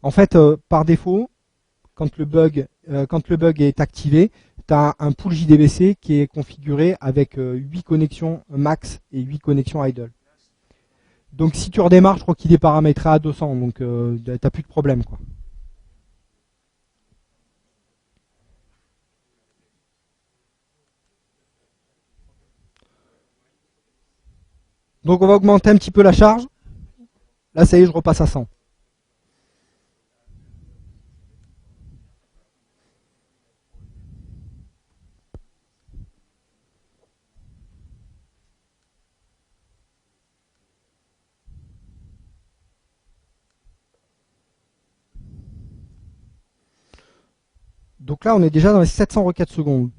En fait, par défaut, quand le bug est activé, tu as un pool JDBC qui est configuré avec 8 connexions max et 8 connexions idle. Donc si tu redémarres, je crois qu'il est paramétré à 200, donc tu n'as plus de problème, quoi. Donc on va augmenter un petit peu la charge. Là, ça y est, je repasse à 100. Donc là, on est déjà dans les 700 requêtes secondes.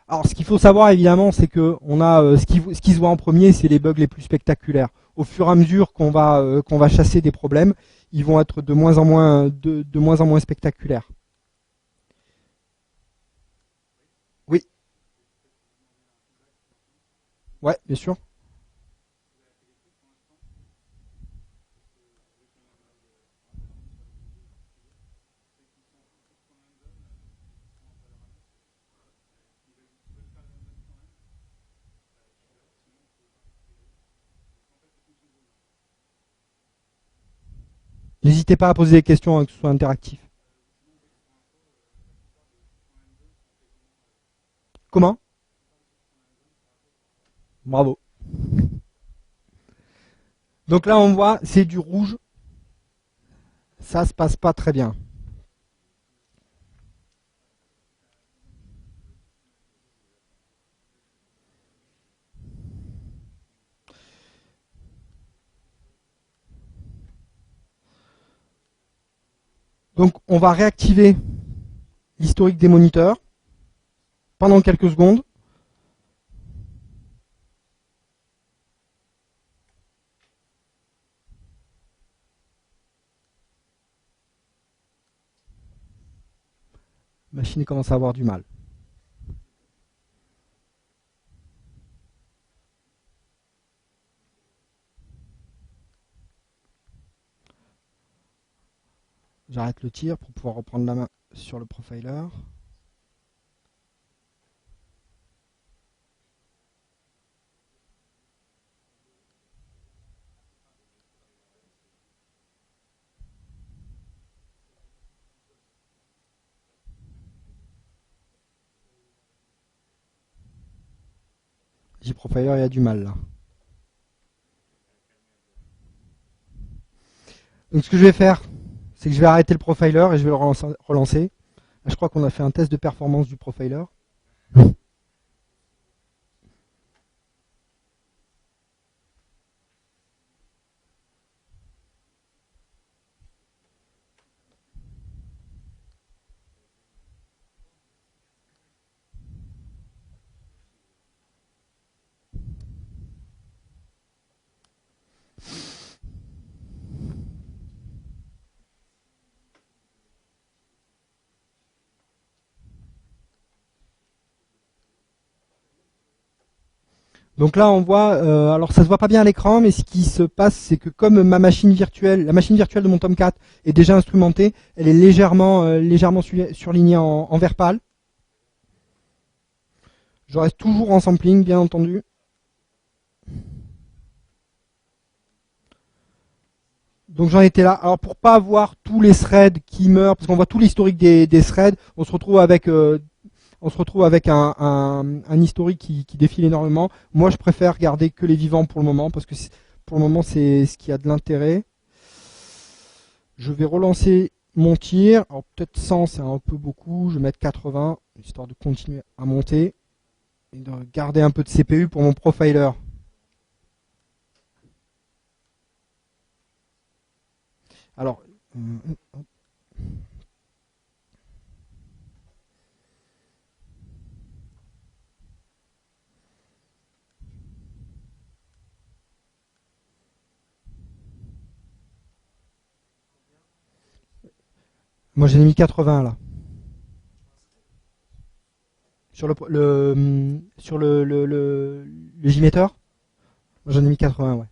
Alors, ce qu'il faut savoir, évidemment, c'est que on a ce qui se voit en premier, c'est les bugs les plus spectaculaires. Au fur et à mesure qu'on va chasser des problèmes, ils vont être de moins en moins spectaculaires. Oui. Ouais, bien sûr. N'hésitez pas à poser des questions, hein, que ce soit interactif. Comment? Bravo. Donc là, on voit, c'est du rouge. Ça se passe pas très bien. Donc on va réactiver l'historique des moniteurs pendant quelques secondes. La machine commence à avoir du mal. J'arrête le tir pour pouvoir reprendre la main sur le profiler. JProfiler, il y a du mal là. Donc ce que je vais faire, c'est que je vais arrêter le profiler et je vais le relancer. Là, je crois qu'on a fait un test de performance du profiler. Donc là, on voit, alors ça se voit pas bien à l'écran, mais ce qui se passe, c'est que comme ma machine virtuelle, la machine virtuelle de mon Tomcat est déjà instrumentée, elle est légèrement surlignée en vert pâle. Je reste toujours en sampling, bien entendu. Donc j'en étais là. Alors pour pas avoir tous les threads qui meurent, parce qu'on voit tout l'historique des threads, on se retrouve avec un historique qui défile énormément. Moi, je préfère garder que les vivants pour le moment, parce que pour le moment, c'est ce qui a de l'intérêt. Je vais relancer mon tir. Alors peut-être 100, c'est un peu beaucoup. Je vais mettre 80, histoire de continuer à monter. Et de garder un peu de CPU pour mon profiler. Alors, moi j'ai mis 80 là. Sur le J-Meter, j'en ai mis 80, ouais.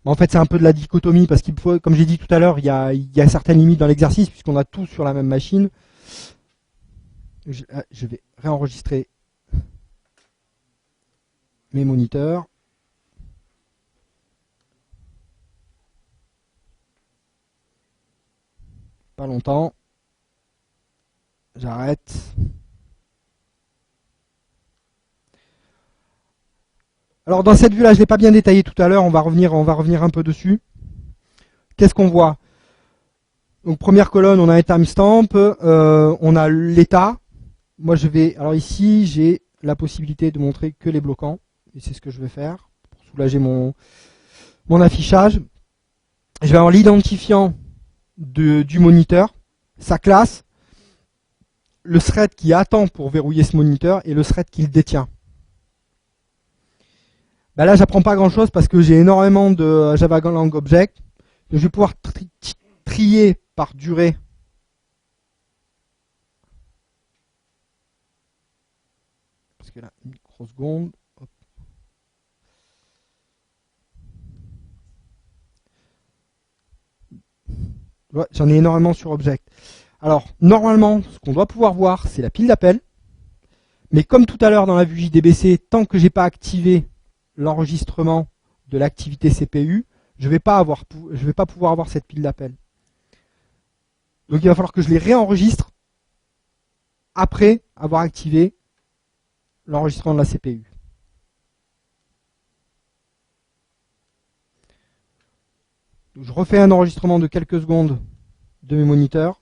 En fait, c'est un peu de la dichotomie parce qu'il faut, comme j'ai dit tout à l'heure, il y a certaines limites dans l'exercice puisqu'on a tout sur la même machine. Je vais réenregistrer mes moniteurs. Pas longtemps. J'arrête. Alors dans cette vue-là, je ne l'ai pas bien détaillé tout à l'heure, on va revenir un peu dessus. Qu'est-ce qu'on voit? Donc première colonne, on a un timestamp, on a l'état. Moi alors ici, j'ai la possibilité de montrer que les bloquants, et c'est ce que je vais faire pour soulager mon affichage. Je vais avoir l'identifiant du moniteur, sa classe, le thread qui attend pour verrouiller ce moniteur et le thread qui le détient. Bah là, j'apprends pas grand chose parce que j'ai énormément de Java Lang Object. Donc, je vais pouvoir trier par durée. Parce que là, microseconde. Ouais, j'en ai énormément sur Object. Alors, normalement, ce qu'on doit pouvoir voir, c'est la pile d'appel. Mais comme tout à l'heure dans la vue JDBC, tant que j'ai pas activé l'enregistrement de l'activité CPU, je vais pas pouvoir avoir cette pile d'appel. Donc il va falloir que je les réenregistre après avoir activé l'enregistrement de la CPU. Donc, je refais un enregistrement de quelques secondes de mes moniteurs.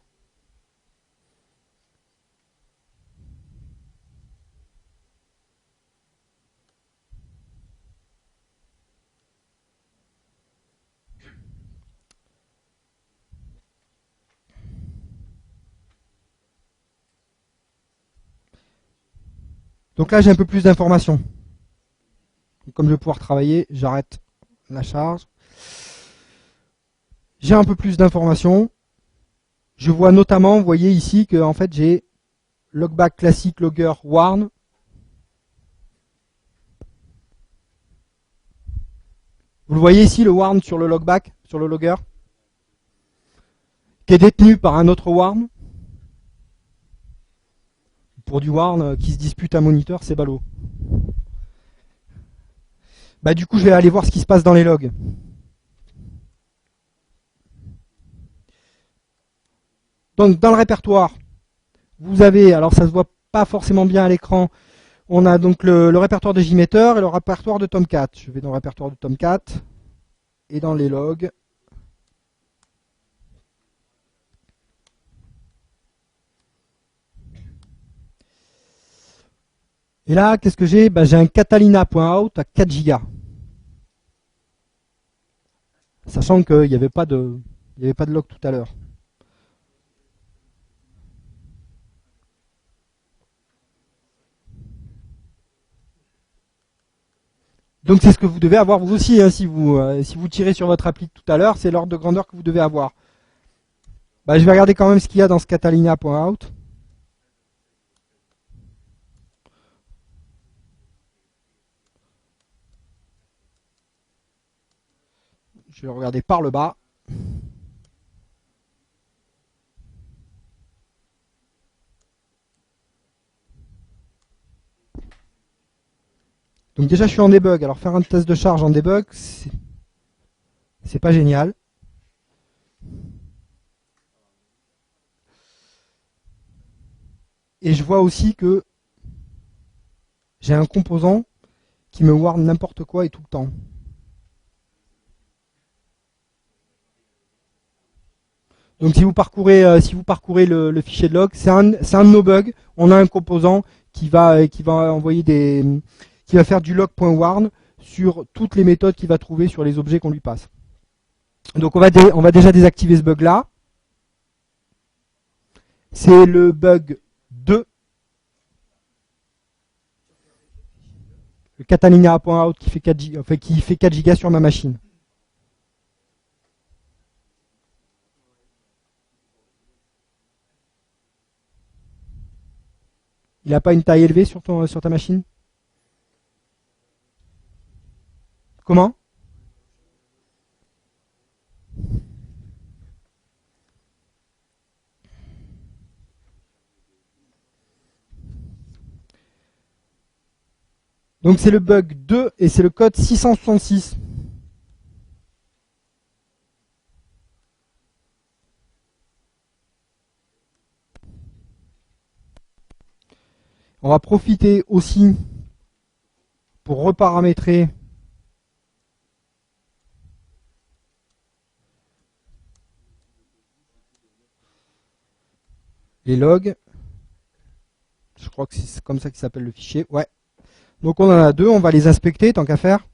Donc là, j'ai un peu plus d'informations. Comme je vais pouvoir travailler, j'arrête la charge. J'ai un peu plus d'informations. Je vois notamment, vous voyez ici, que en fait, j'ai logback classique, logger, warn. Vous le voyez ici, le warn sur le logback, sur le logger, qui est détenu par un autre warn. Pour du warn qui se dispute un moniteur, c'est ballot. Bah du coup, je vais aller voir ce qui se passe dans les logs. Donc dans le répertoire, vous avez, alors ça se voit pas forcément bien à l'écran, on a donc le répertoire de JMeter et le répertoire de Tomcat. Je vais dans le répertoire de Tomcat et dans les logs. Et là, qu'est-ce que j'ai? J'ai un catalina.out à 4 Go. Sachant qu'il n'y avait pas de log tout à l'heure. Donc c'est ce que vous devez avoir vous aussi, hein, si vous tirez sur votre appli tout à l'heure, c'est l'ordre de grandeur que vous devez avoir. Je vais regarder quand même ce qu'il y a dans ce catalina.out. Je vais regarder par le bas. Donc déjà je suis en debug. Alors faire un test de charge en debug, c'est pas génial. Et je vois aussi que j'ai un composant qui me warn n'importe quoi et tout le temps. Donc si vous parcourez le fichier de log, c'est un de nos bugs. On a un composant qui va envoyer qui va faire du log.warn sur toutes les méthodes qu'il va trouver sur les objets qu'on lui passe. Donc on va déjà désactiver ce bug là. C'est le bug 2. Le catalina.out qui fait 4 Go sur ma machine. Il n'a pas une taille élevée sur ta machine? Comment? Donc c'est le bug 2 et c'est le code 666. On va profiter aussi pour reparamétrer les logs. Je crois que c'est comme ça qu'il s'appelle le fichier. Ouais. Donc on en a deux, on va les inspecter tant qu'à faire.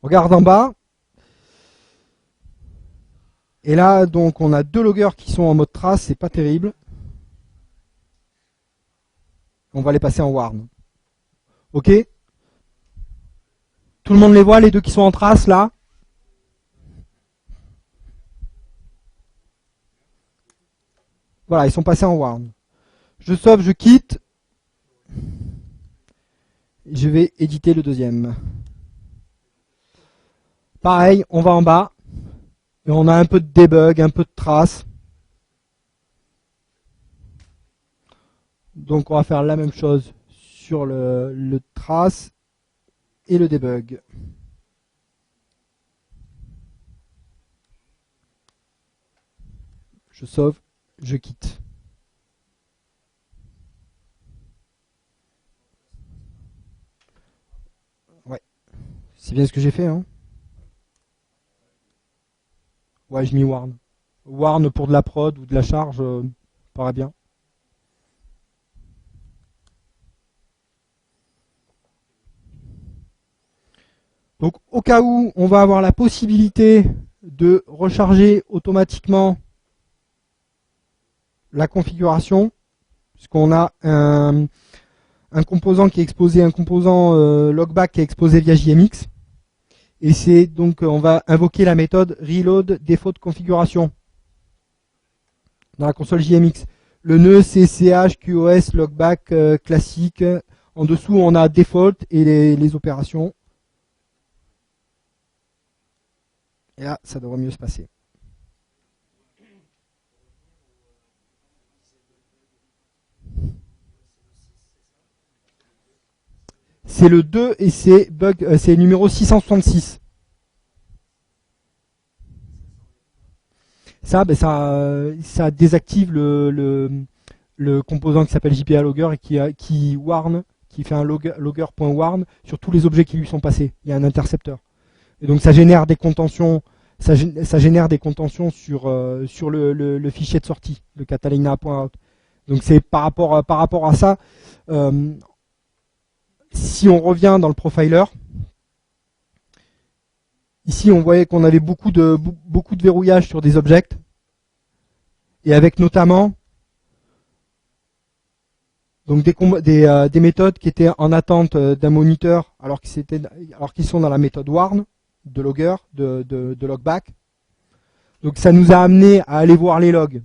On regarde en bas. Et là, donc, on a deux loggers qui sont en mode trace, c'est pas terrible. On va les passer en warn. Ok? Tout le monde les voit, les deux qui sont en trace, là? Voilà, ils sont passés en warn. Je sauve, je quitte. Je vais éditer le deuxième. Pareil, on va en bas. Et on a un peu de debug, un peu de trace. Donc on va faire la même chose sur le trace et le debug. Je sauve, je quitte. Ouais, c'est bien ce que j'ai fait, hein. Ouais, je mis warn. Warn pour de la prod ou de la charge, paraît bien. Donc au cas où on va avoir la possibilité de recharger automatiquement la configuration, puisqu'on a un composant qui est exposé, un composant logback qui est exposé via JMX. Et c'est donc on va invoquer la méthode reload défaut de configuration dans la console JMX. Le nœud c'est chqos logback classique. En dessous on a default et les opérations. Et là ça devrait mieux se passer. C'est le 2 et c'est c'est numéro 666. Ça, ça désactive le composant qui s'appelle JPA Logger et qui warn, qui fait un logger.warn sur tous les objets qui lui sont passés. Il y a un intercepteur. Et donc ça génère des contentions, ça génère des contentions sur le fichier de sortie, le catalina.out. Donc c'est par rapport à ça. Si on revient dans le profiler, ici on voyait qu'on avait beaucoup de verrouillage sur des objets, et avec notamment donc des méthodes qui étaient en attente d'un moniteur alors qu'ils sont dans la méthode warn de logger, de logback. Donc ça nous a amené à aller voir les logs.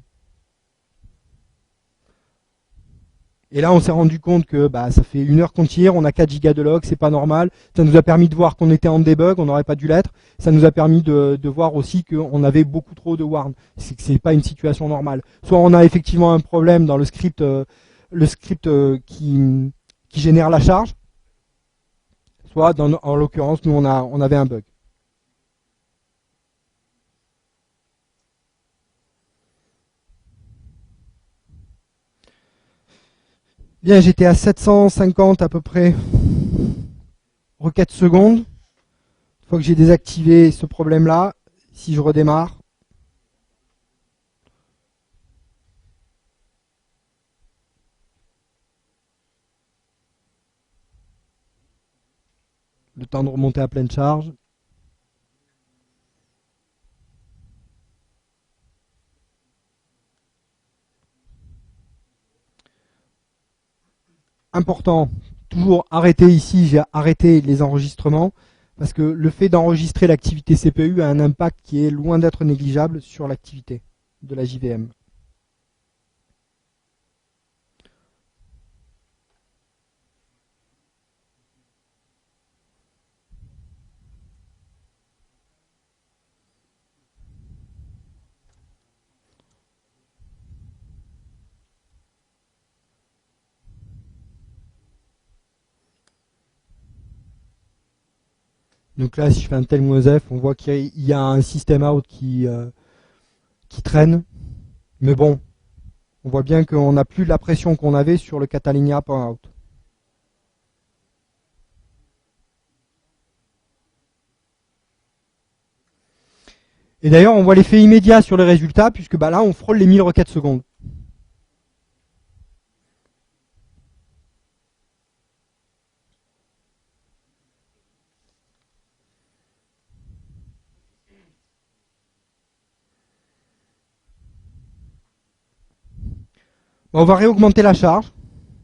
Et là, on s'est rendu compte que ça fait 1 heure qu'on tire, on a 4 gigas de logs, c'est pas normal. Ça nous a permis de voir qu'on était en debug, on n'aurait pas dû l'être. Ça nous a permis de voir aussi qu'on avait beaucoup trop de warn. C'est pas une situation normale. Soit on a effectivement un problème dans le script qui génère la charge, soit en l'occurrence, nous on avait un bug. Bien, j'étais à 750 à peu près requêtes secondes. Une fois que j'ai désactivé ce problème-là, si je redémarre, le temps de remonter à pleine charge. Important, toujours arrêter ici, j'ai arrêté les enregistrements, parce que le fait d'enregistrer l'activité CPU a un impact qui est loin d'être négligeable sur l'activité de la JVM. Donc là, si je fais un tel -F, on voit qu'il y a un system out qui traîne. Mais bon, on voit bien qu'on n'a plus la pression qu'on avait sur le Catalina.out. Et d'ailleurs, on voit l'effet immédiat sur les résultats, puisque là, on frôle les 1000 requêtes secondes. On va réaugmenter la charge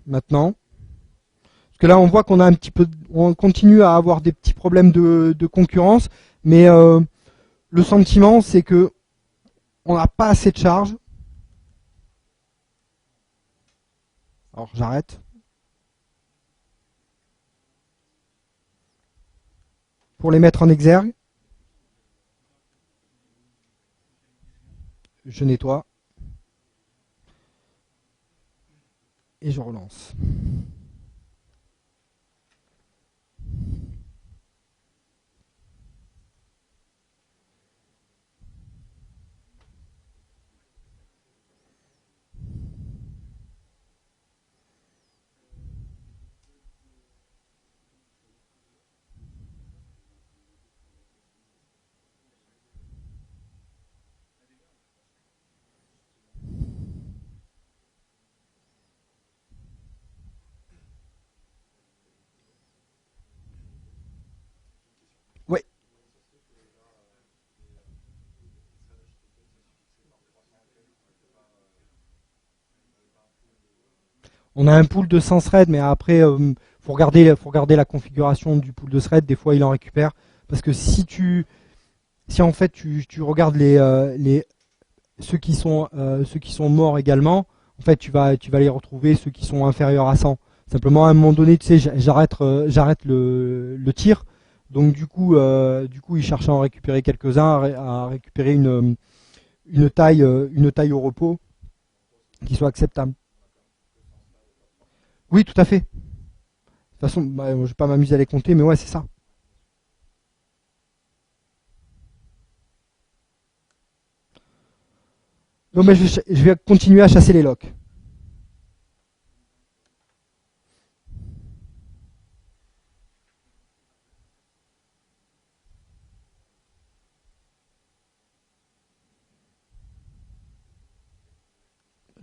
maintenant. Parce que là, on voit qu'on a un petit peu, on continue à avoir des petits problèmes de concurrence, mais le sentiment, c'est que on n'a pas assez de charge. Alors j'arrête. Pour les mettre en exergue. Je nettoie. Et je relance. Ouais. On a un pool de 100 threads, mais après, faut regarder la configuration du pool de threads. Des fois, il en récupère. Parce que si en fait tu regardes ceux qui sont morts également, en fait, tu vas les retrouver ceux qui sont inférieurs à 100. Simplement, à un moment donné, tu sais, j'arrête le tir. Donc du coup, il cherche à en récupérer quelques-uns, à récupérer une taille au repos qui soit acceptable. Oui, tout à fait. De toute façon, je vais pas m'amuser à les compter, mais ouais, c'est ça. Donc, je vais continuer à chasser les locks.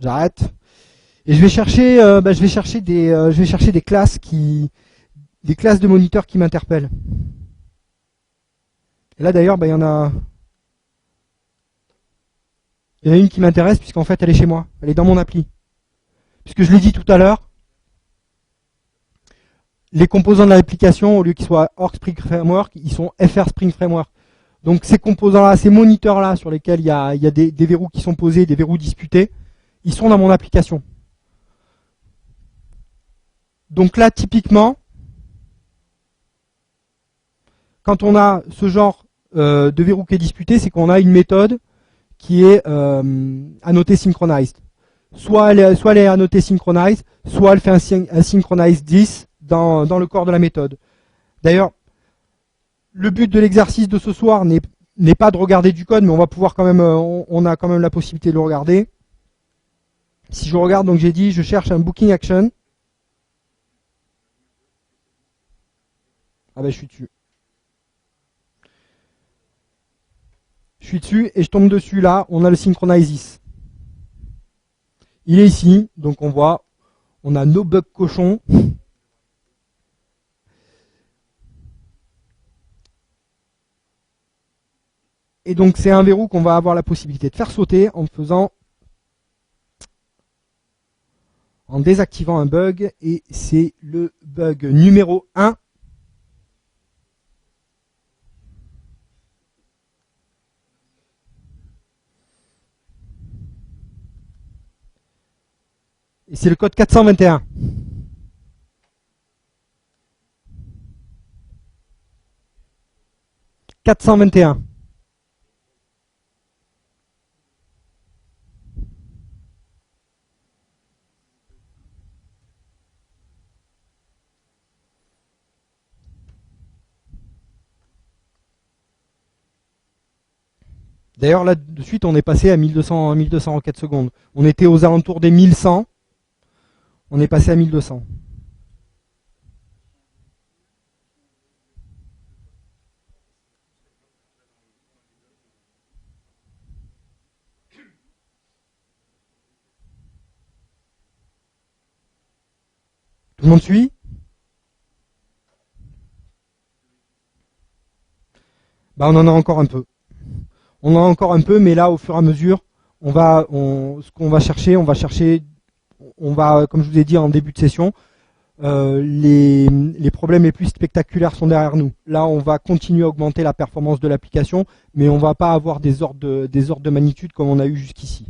J'arrête. Et je vais chercher des classes de moniteurs qui m'interpellent. Et là d'ailleurs, il y en a une qui m'intéresse puisqu'en fait elle est chez moi, elle est dans mon appli. Puisque je l'ai dit tout à l'heure, les composants de l'application, au lieu qu'ils soient Org Spring Framework, ils sont FR Spring Framework. Donc ces composants-là, ces moniteurs-là sur lesquels il y a des verrous qui sont posés, des verrous disputés, ils sont dans mon application. Donc là, typiquement, quand on a ce genre de verrou qui est disputé, c'est qu'on a une méthode qui est annotée synchronized. Soit elle est annotée synchronized, soit elle fait un synchronize 10 dans le corps de la méthode. D'ailleurs, le but de l'exercice de ce soir n'est pas de regarder du code, mais on va pouvoir quand même, on a quand même la possibilité de le regarder. Si je regarde, donc j'ai dit, je cherche un booking action. Ah ben je suis dessus. Je suis dessus et je tombe dessus là, on a le Synchronizes. Il est ici, donc on voit, on a no bug cochon. Et donc c'est un verrou qu'on va avoir la possibilité de faire sauter en désactivant un bug, et c'est le bug numéro 1. Et c'est le code 421. D'ailleurs, là, de suite, on est passé à 1200 requêtes secondes. On était aux alentours des 1100. On est passé à 1200. Tout le monde suit? On en a encore un peu. On en a encore un peu, mais là, au fur et à mesure, ce qu'on va chercher, on va chercher on va, comme je vous ai dit en début de session, les problèmes les plus spectaculaires sont derrière nous. Là, on va continuer à augmenter la performance de l'application, mais on ne va pas avoir des ordres de magnitude comme on a eu jusqu'ici.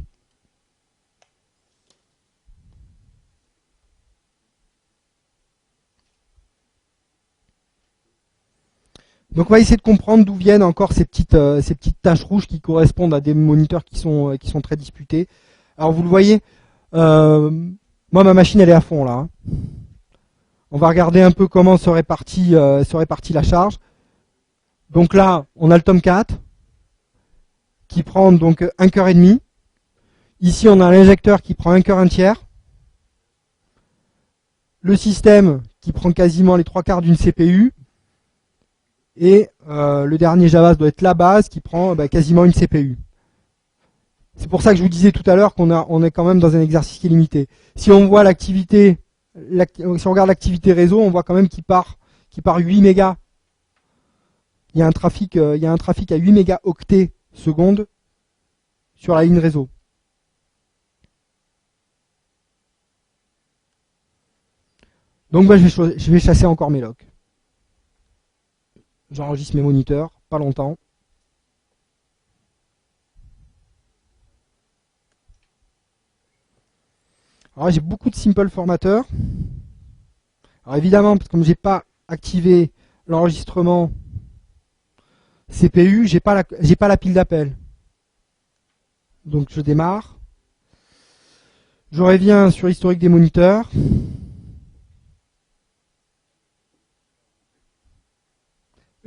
Donc on va essayer de comprendre d'où viennent encore ces petites taches rouges qui correspondent à des moniteurs qui sont très disputés. Alors vous le voyez, moi ma machine elle est à fond là. Hein. On va regarder un peu comment se répartit la charge. Donc là, on a le Tomcat qui prend donc un cœur et demi. Ici, on a l'injecteur qui prend un cœur un tiers. Le système qui prend quasiment les 3/4 d'une CPU. Et le dernier Java doit être la base qui prend quasiment une CPU. C'est pour ça que je vous disais tout à l'heure on est quand même dans un exercice qui est limité. Si on voit si on regarde l'activité réseau, on voit quand même qu'il part 8 mégas. Il y a un trafic à 8 mégaoctets seconde sur la ligne réseau. Donc je vais chasser encore mes logs. J'enregistre mes moniteurs, pas longtemps. Alors j'ai beaucoup de simple formateurs. Alors évidemment, comme j'ai pas activé l'enregistrement CPU, j'ai pas la pile d'appel. Donc je démarre. Je reviens sur l'historique des moniteurs.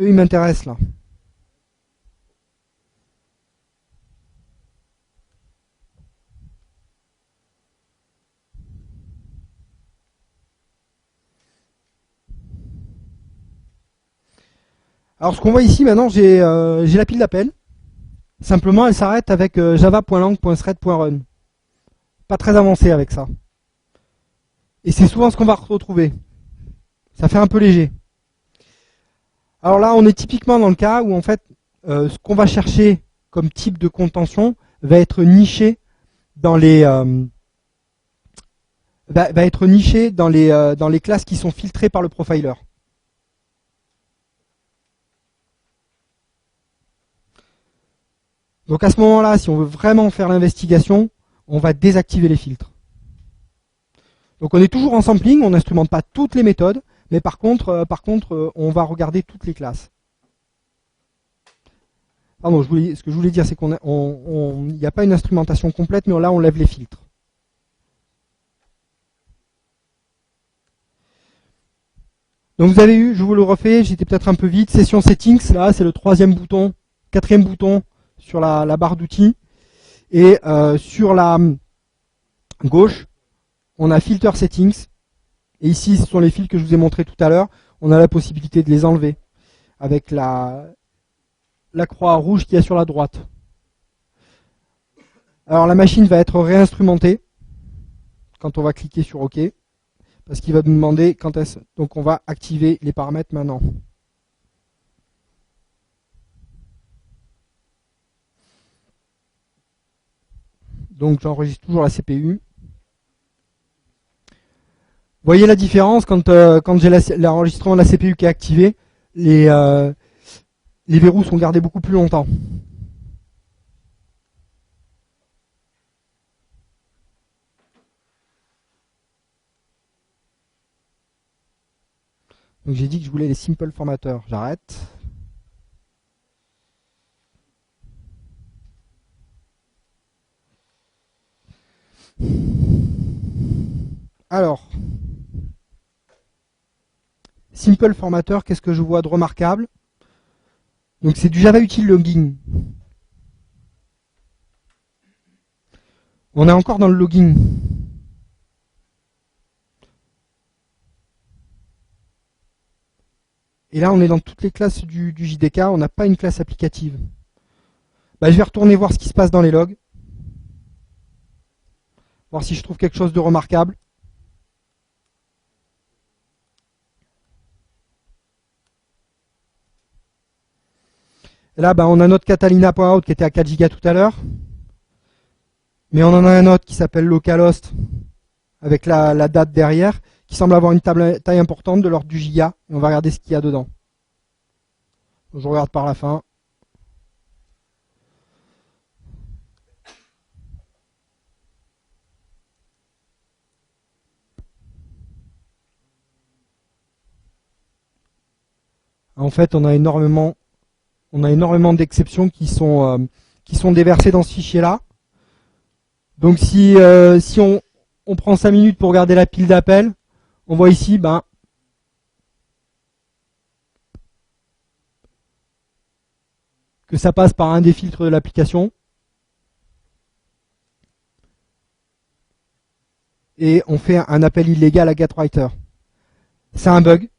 Eux, ils m'intéressent là. Alors ce qu'on voit ici maintenant, j'ai la pile d'appel. Simplement, elle s'arrête avec java.lang.thread.run. Pas très avancé avec ça. Et c'est souvent ce qu'on va retrouver. Ça fait un peu léger. Alors là, on est typiquement dans le cas où en fait, ce qu'on va chercher comme type de contention va être niché dans les dans les classes qui sont filtrées par le profiler. Donc à ce moment-là, si on veut vraiment faire l'investigation, on va désactiver les filtres. Donc on est toujours en sampling, on n'instrumente pas toutes les méthodes, mais par contre, on va regarder toutes les classes. Pardon, ce que je voulais dire, c'est qu'il n'y a pas une instrumentation complète, mais là on lève les filtres. Donc vous avez eu, je vous le refais, j'étais peut-être un peu vite, session settings, là c'est le quatrième bouton sur la barre d'outils. Et sur la gauche, on a filter settings. Et ici, ce sont les fils que je vous ai montrés tout à l'heure. On a la possibilité de les enlever avec la croix rouge qu'il y a sur la droite. Alors la machine va être réinstrumentée quand on va cliquer sur OK, parce qu'il va nous demander quand est-ce. Donc on va activer les paramètres maintenant. Donc j'enregistre toujours la CPU. Vous voyez la différence quand j'ai l'enregistrement de la CPU qui est activé, les verrous sont gardés beaucoup plus longtemps. Donc j'ai dit que je voulais les simple formateurs. J'arrête. Alors, simple formateur, qu'est-ce que je vois de remarquable? Donc c'est du Java Util Logging. On est encore dans le logging. Et là, on est dans toutes les classes du JDK, on n'a pas une classe applicative. Je vais retourner voir ce qui se passe dans les logs. Voir si je trouve quelque chose de remarquable. Et là, on a notre Catalina.out qui était à 4 Go tout à l'heure. Mais on en a un autre qui s'appelle localhost avec la date derrière, qui semble avoir une taille importante de l'ordre du giga. Et on va regarder ce qu'il y a dedans. Je regarde par la fin. En fait, on a énormément d'exceptions qui sont déversées dans ce fichier-là. Donc si on prend 5 minutes pour regarder la pile d'appels, on voit ici que ça passe par un des filtres de l'application. Et on fait un appel illégal à GetWriter. C'est un bug.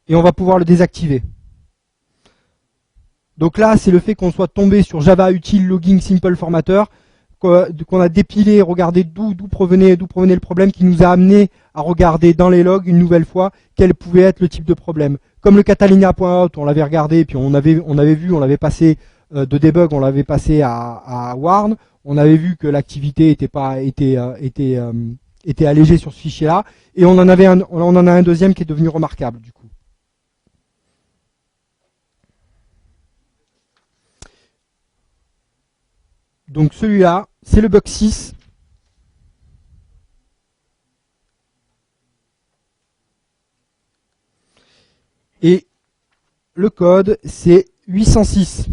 Et on va pouvoir le désactiver. Donc là, c'est le fait qu'on soit tombé sur Java Util Logging Simple Formatter, qu'on a dépilé, regardé d'où provenait le problème, qui nous a amené à regarder dans les logs une nouvelle fois quel pouvait être le type de problème. Comme le Catalina.out, on l'avait regardé, puis on l'avait passé de debug, on l'avait passé à warn, on avait vu que l'activité était allégée sur ce fichier-là, et on en a un deuxième qui est devenu remarquable du coup. Donc celui-là, c'est le bug 6. Et le code, c'est 806.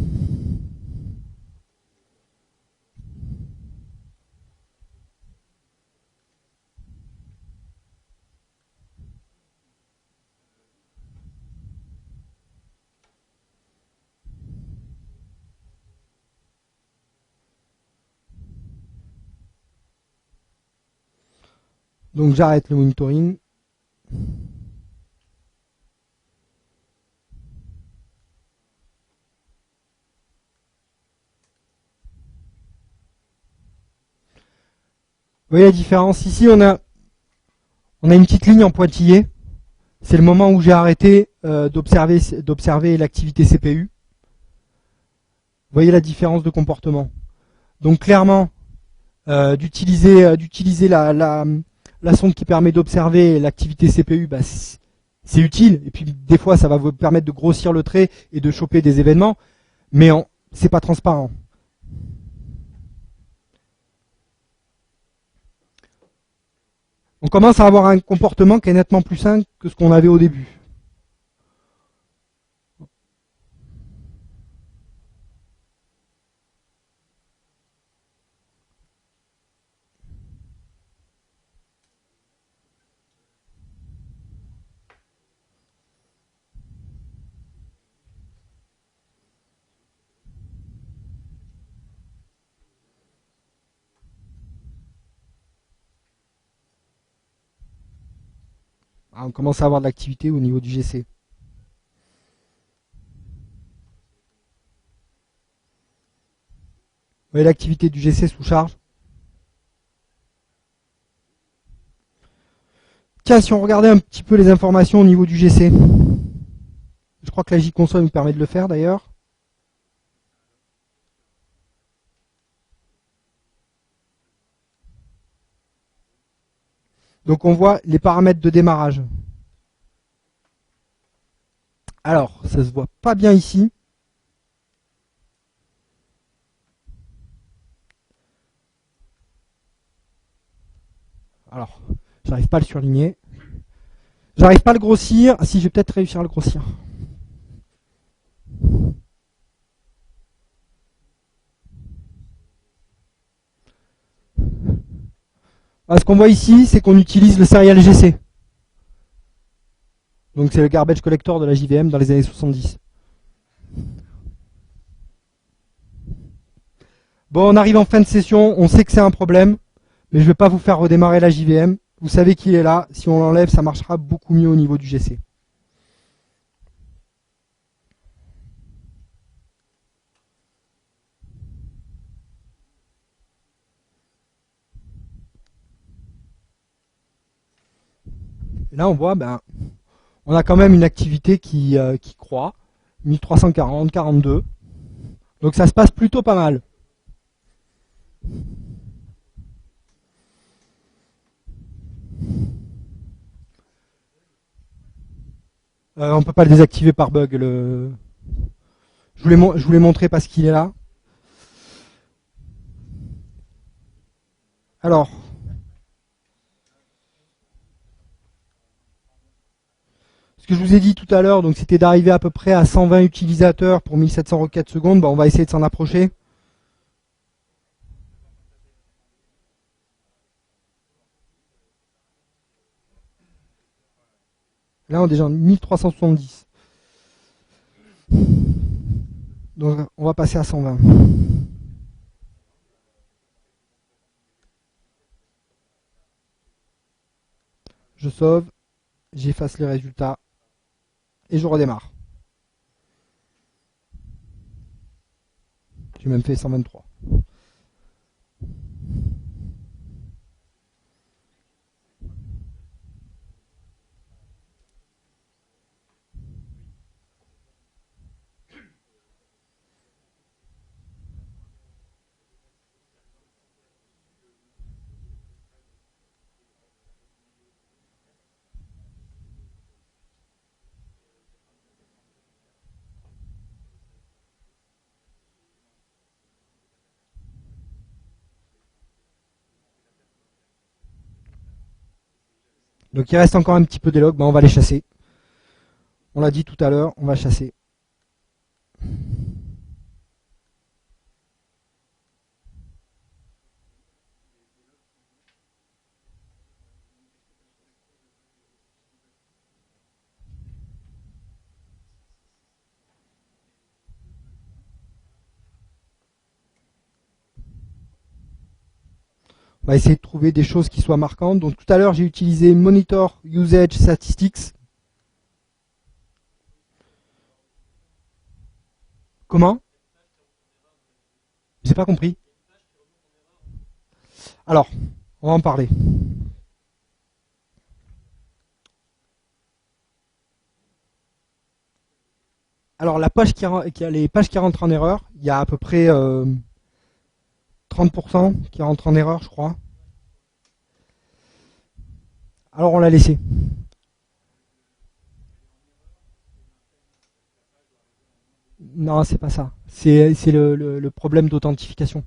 Donc j'arrête le monitoring. Vous voyez la différence? Ici, on a une petite ligne en pointillé. C'est le moment où j'ai arrêté d'observer l'activité CPU. Vous voyez la différence de comportement. Donc clairement, d'utiliser la sonde qui permet d'observer l'activité CPU, c'est utile. Et puis des fois, ça va vous permettre de grossir le trait et de choper des événements, mais c'est pas transparent. On commence à avoir un comportement qui est nettement plus simple que ce qu'on avait au début. On commence à avoir de l'activité au niveau du GC. Vous voyez l'activité du GC sous charge. Tiens, si on regardait un petit peu les informations au niveau du GC. Je crois que la JConsole nous permet de le faire d'ailleurs. Donc on voit les paramètres de démarrage. Alors, ça se voit pas bien ici. Alors, j'arrive pas à le surligner. J'arrive pas à le grossir. Si, je vais peut-être réussir à le grossir. Ce qu'on voit ici, c'est qu'on utilise le serial GC. Donc c'est le garbage collector de la JVM dans les années 70. Bon, on arrive en fin de session, on sait que c'est un problème, mais je ne vais pas vous faire redémarrer la JVM. Vous savez qu'il est là, si on l'enlève, ça marchera beaucoup mieux au niveau du GC. Et là, on voit, on a quand même une activité qui croît, 1340, 42. Donc ça se passe plutôt pas mal. On peut pas le désactiver par bug. Je voulais montrer parce qu'il est là. Alors, ce que je vous ai dit tout à l'heure, donc c'était d'arriver à peu près à 120 utilisateurs pour 1700 requêtes secondes. Bah, on va essayer de s'en approcher. Là, on est déjà en 1370. Donc, on va passer à 120. Je sauve, j'efface les résultats et je redémarre. J'ai même fait 123. Donc il reste encore un petit peu des logs, bah, on va les chasser. On l'a dit tout à l'heure, on va chasser. On va essayer de trouver des choses qui soient marquantes. Donc tout à l'heure j'ai utilisé Monitor Usage Statistics. Comment? J'ai pas compris. Alors, on va en parler. Alors la page les pages qui rentrent en erreur, il y a à peu près 30% qui rentrent en erreur, je crois. Alors on l'a laissé. Non, c'est pas ça. C'est le problème d'authentification.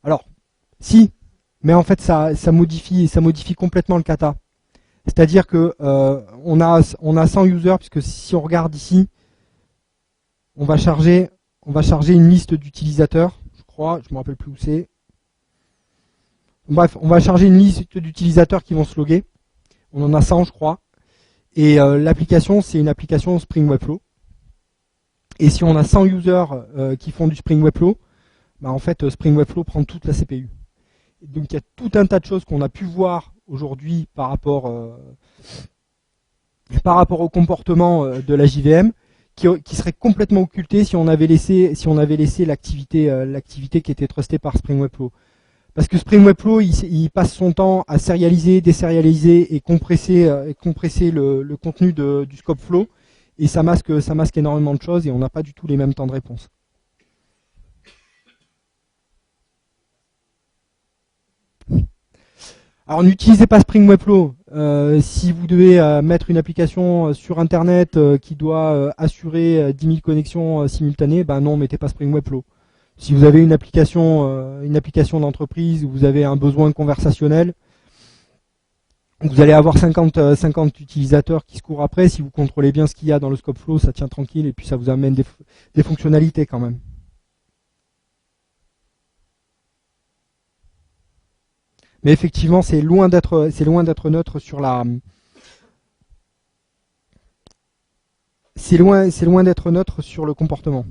Alors, si, mais en fait ça modifie complètement le kata. C'est-à-dire que on a 100 users, puisque si on regarde ici, on va charger une liste d'utilisateurs, je crois, je me rappelle plus où c'est. Bref, on va charger une liste d'utilisateurs qui vont se loguer. On en a 100, je crois. Et l'application, c'est une application Spring Webflow. Et si on a 100 users qui font du Spring Webflow, bah en fait, Spring Webflow prend toute la CPU. Et donc il y a tout un tas de choses qu'on a pu voir aujourd'hui par rapport au comportement de la JVM qui serait complètement occulté si on avait laissé l'activité qui était trustée par Spring Webflow. Parce que Spring Webflow, il passe son temps à sérialiser, désérialiser et compresser le contenu du scope flow, et ça masque énormément de choses et on n'a pas du tout les mêmes temps de réponse. Alors n'utilisez pas Spring Webflow si vous devez mettre une application sur Internet qui doit assurer 10 000 connexions simultanées, ben non, mettez pas Spring Webflow. Si vous avez une application d'entreprise où vous avez un besoin conversationnel, vous allez avoir 50 utilisateurs qui se courent après. Si vous contrôlez bien ce qu'il y a dans le scope flow, ça tient tranquille et puis ça vous amène des fonctionnalités quand même. Mais effectivement, c'est loin d'être neutre sur la. C'est loin d'être neutre sur le comportement.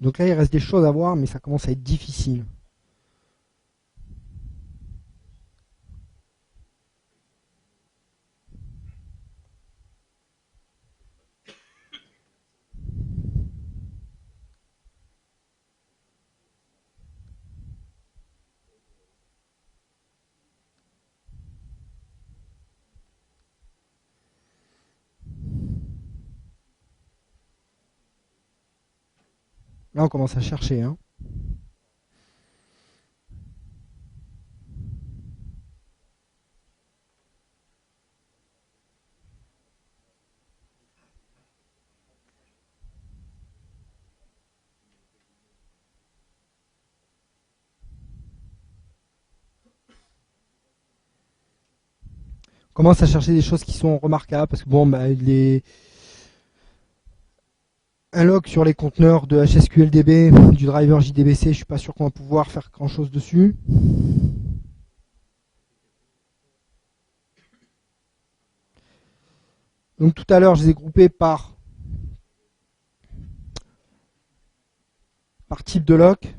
Donc là, il reste des choses à voir, mais ça commence à être difficile. Là, on commence à chercher. Hein. On commence à chercher des choses qui sont remarquables parce que bon, bah, un log sur les conteneurs de HSQLDB du driver JDBC, je suis pas sûr qu'on va pouvoir faire grand chose dessus. Donc tout à l'heure, je les ai groupés par type de lock.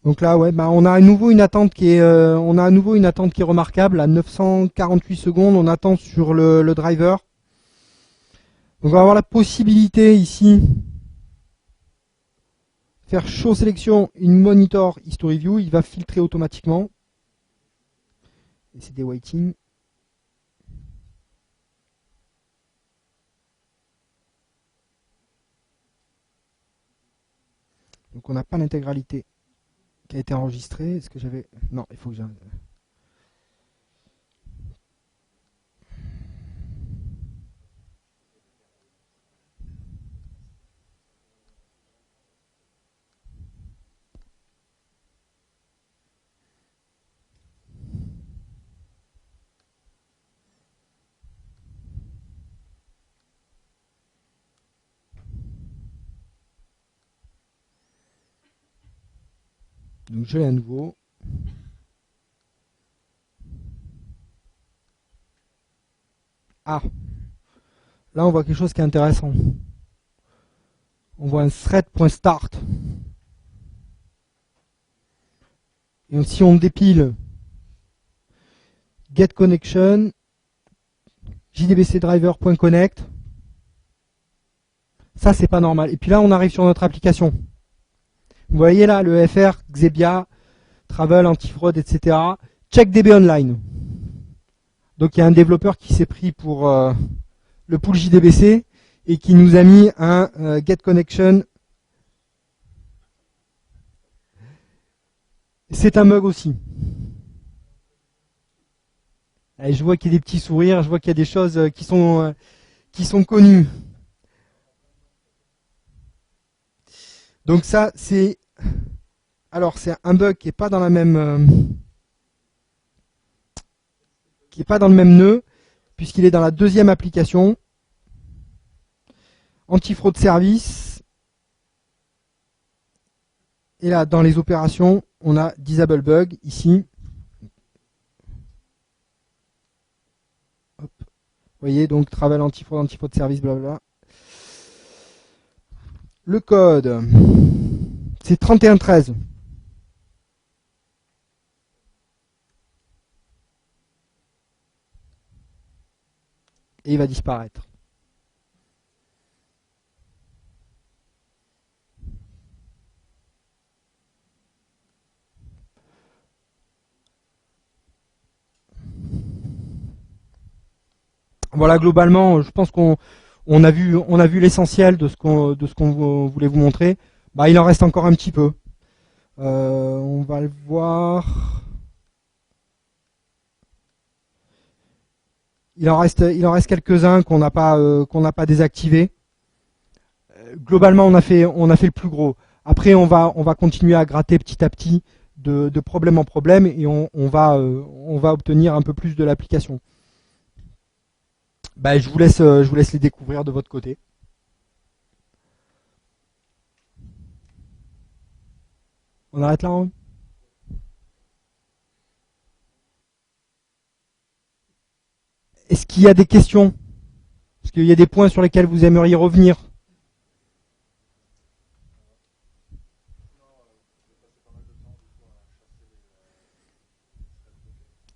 Donc là, ouais, bah on a à nouveau une attente qui est, remarquable. À 948 secondes, on attend sur le driver. Donc on va avoir la possibilité ici faire show sélection in monitor history view, il va filtrer automatiquement. Et c'est des waiting. Donc on n'a pas l'intégralité qui a été enregistrée. Est-ce que j'avais... Non, il faut que j'arrive. Donc je l'ai à nouveau. Ah, là on voit quelque chose qui est intéressant. On voit un thread.start. Et si on dépile get connection, jdbcdriver.connect, ça c'est pas normal. Et puis là on arrive sur notre application. Vous voyez là le FR, Xebia, Travel, Antifraud, etc. Check DB Online. Donc il y a un développeur qui s'est pris pour le pool JDBC et qui nous a mis un get connection. C'est un bug aussi. Et je vois qu'il y a des petits sourires, je vois qu'il y a des choses qui sont connues. Donc ça, c'est un bug qui n'est pas dans la même qui est pas dans le même nœud, puisqu'il est dans la deuxième application. Antifraude service. Et là, dans les opérations, on a disable bug ici. Hop. Vous voyez, donc travel antifraude service, blablabla. Le code, c'est 3113. Et il va disparaître. Voilà, globalement, je pense qu'on a vu l'essentiel de ce qu'on voulait vous montrer. Bah, il en reste encore un petit peu. On va le voir. Il en reste quelques-uns qu'on n'a pas désactivés. Globalement, on a fait le plus gros. Après, on va continuer à gratter petit à petit de problème en problème et on va obtenir un peu plus de l'application. Bah, je vous laisse les découvrir de votre côté. On arrête là, hein ? Est-ce qu'il y a des questions? Est-ce qu'il y a des points sur lesquels vous aimeriez revenir?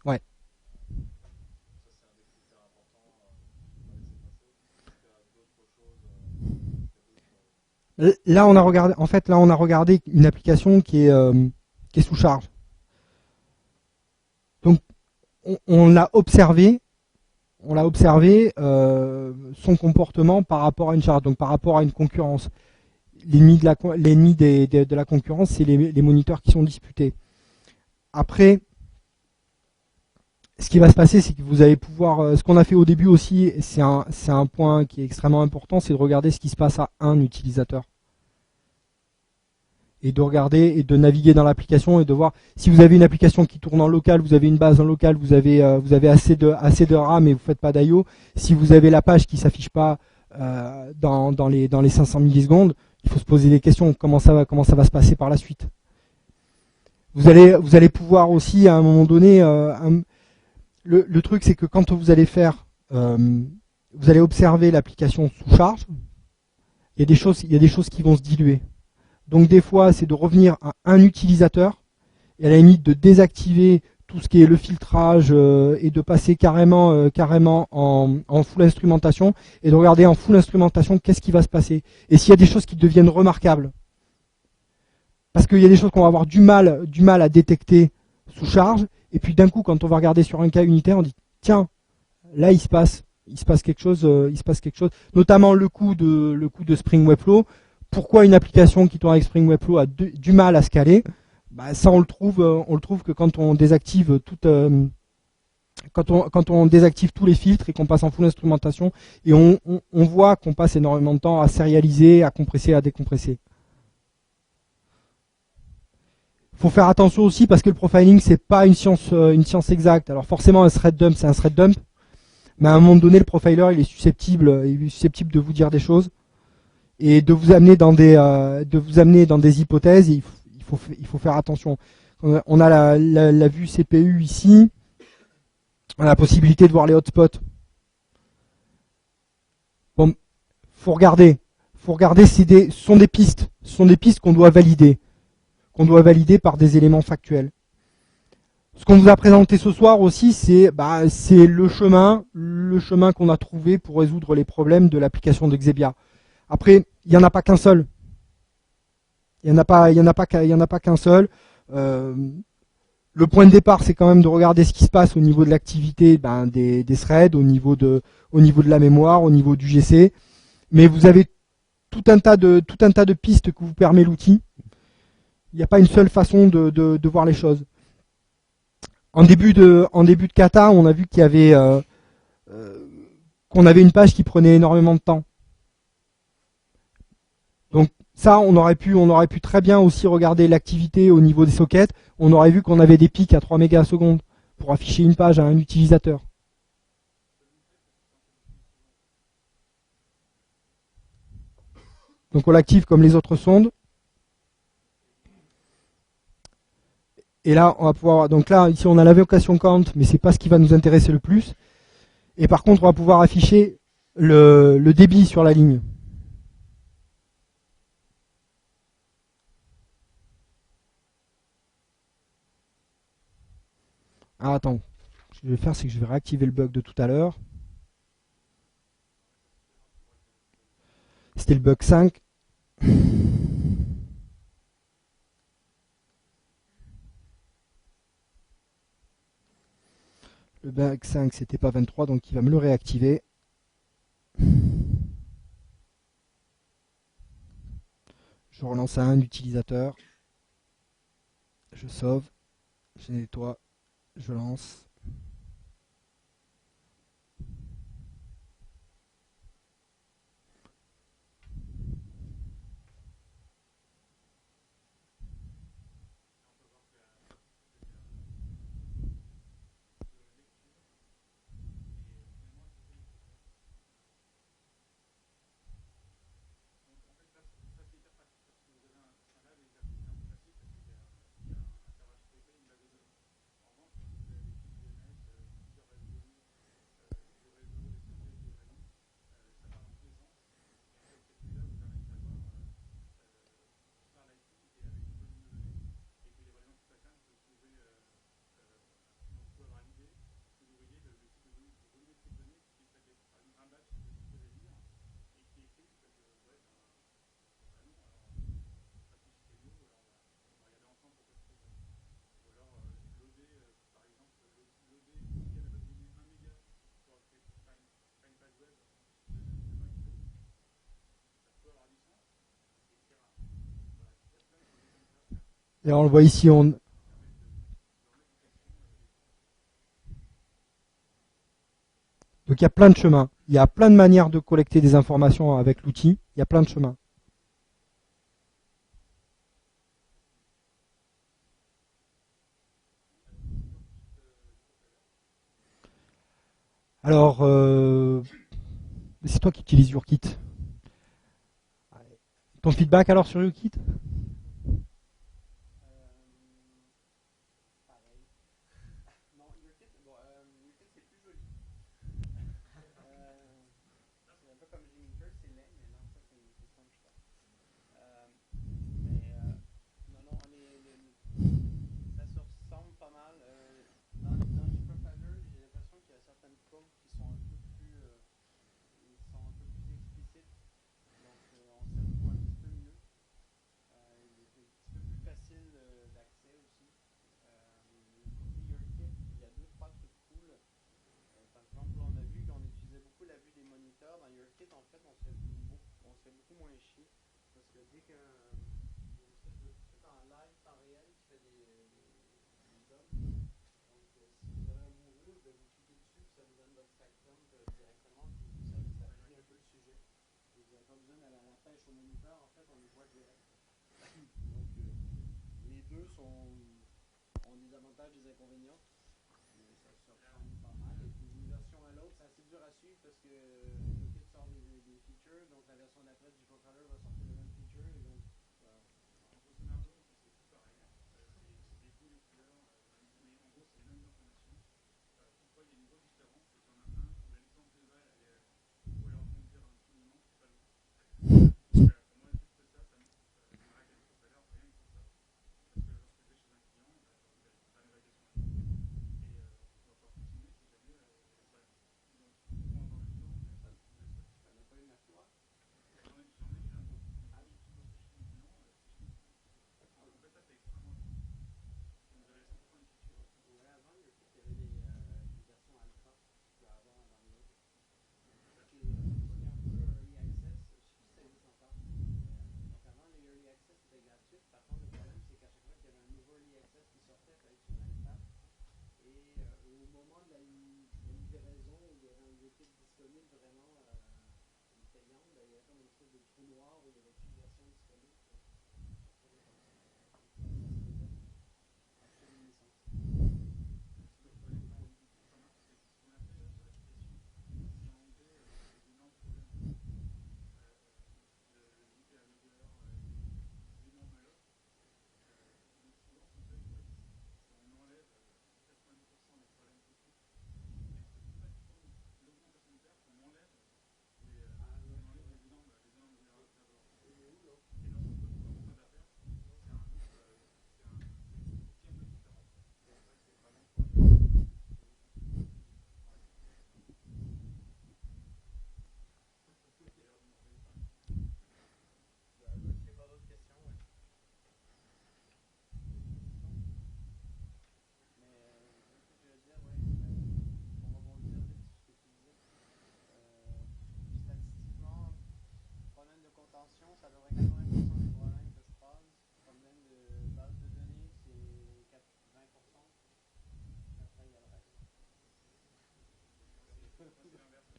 Ouais. Là, on a regardé une application qui est sous charge. Donc, on l'a observé. Son comportement par rapport à une charge, donc par rapport à une concurrence. l'ennemi de la concurrence, c'est les moniteurs qui sont disputés. Après, ce qui va se passer, c'est que vous allez pouvoir, ce qu'on a fait au début aussi, c'est un point qui est extrêmement important, c'est de regarder ce qui se passe à un utilisateur. Et de regarder et de naviguer dans l'application et de voir si vous avez une application qui tourne en local, vous avez une base en local, vous avez assez de RAM et vous faites pas d'IO. Si vous avez la page qui s'affiche pas dans les 500 millisecondes, il faut se poser des questions. Comment ça va se passer par la suite? Vous allez pouvoir aussi à un moment donné, le truc c'est que quand vous allez faire, vous allez observer l'application sous charge, il y a des choses qui vont se diluer. Donc des fois, c'est de revenir à un utilisateur et à la limite de désactiver tout ce qui est le filtrage et de passer carrément en full instrumentation et de regarder en full instrumentation qu'est-ce qui va se passer. Et s'il y a des choses qui deviennent remarquables. Parce qu'il y a des choses qu'on va avoir du mal à détecter sous charge et puis d'un coup, quand on va regarder sur un cas unitaire, on dit tiens, là il se passe quelque chose, notamment le coup de Spring Webflow. Pourquoi une application qui tourne avec Spring Webflow a du mal à se caler? Ça on le trouve que quand on désactive quand on désactive tous les filtres et qu'on passe en full instrumentation, et on voit qu'on passe énormément de temps à sérialiser, à compresser, à décompresser. Faut faire attention aussi parce que le profiling c'est pas une science exacte. Alors forcément un thread dump c'est un thread dump, mais à un moment donné le profiler il est susceptible de vous dire des choses et de vous amener dans des hypothèses. Et il faut faire attention. On a la vue CPU ici, on a la possibilité de voir les hotspots. Bon, faut regarder. Ce sont des pistes qu'on doit valider par des éléments factuels. Ce qu'on vous a présenté ce soir aussi, c'est le chemin qu'on a trouvé pour résoudre les problèmes de l'application de Xebia. Après, il n'y en a pas qu'un seul. Il n'y en a pas qu'un seul. Le point de départ, c'est quand même de regarder ce qui se passe au niveau de l'activité des threads, au niveau de la mémoire, au niveau du GC. Mais vous avez tout un tas de pistes que vous permet l'outil. Il n'y a pas une seule façon de voir les choses. En début de kata, on a vu qu'il y avait qu'on avait une page qui prenait énormément de temps. Donc ça, on aurait pu très bien aussi regarder l'activité au niveau des sockets. On aurait vu qu'on avait des pics à 3 mégasecondes pour afficher une page à un utilisateur. Donc on l'active comme les autres sondes. Et là, on va pouvoir. Donc là, ici, on a l'invocation count, mais c'est pas ce qui va nous intéresser le plus. Et par contre, on va pouvoir afficher le débit sur la ligne. Ah, attends. Ce que je vais faire, c'est que je vais réactiver le bug de tout à l'heure. C'était le bug 5. Le bug 5, c'était pas 23, donc il va me le réactiver. Je relance à un utilisateur. Je sauve. Je nettoie. Je lance. Et on le voit ici, donc il y a plein de chemins. Il y a plein de manières de collecter des informations avec l'outil. Il y a plein de chemins. Alors, c'est toi qui utilises YourKit. Ton feedback alors sur YourKit?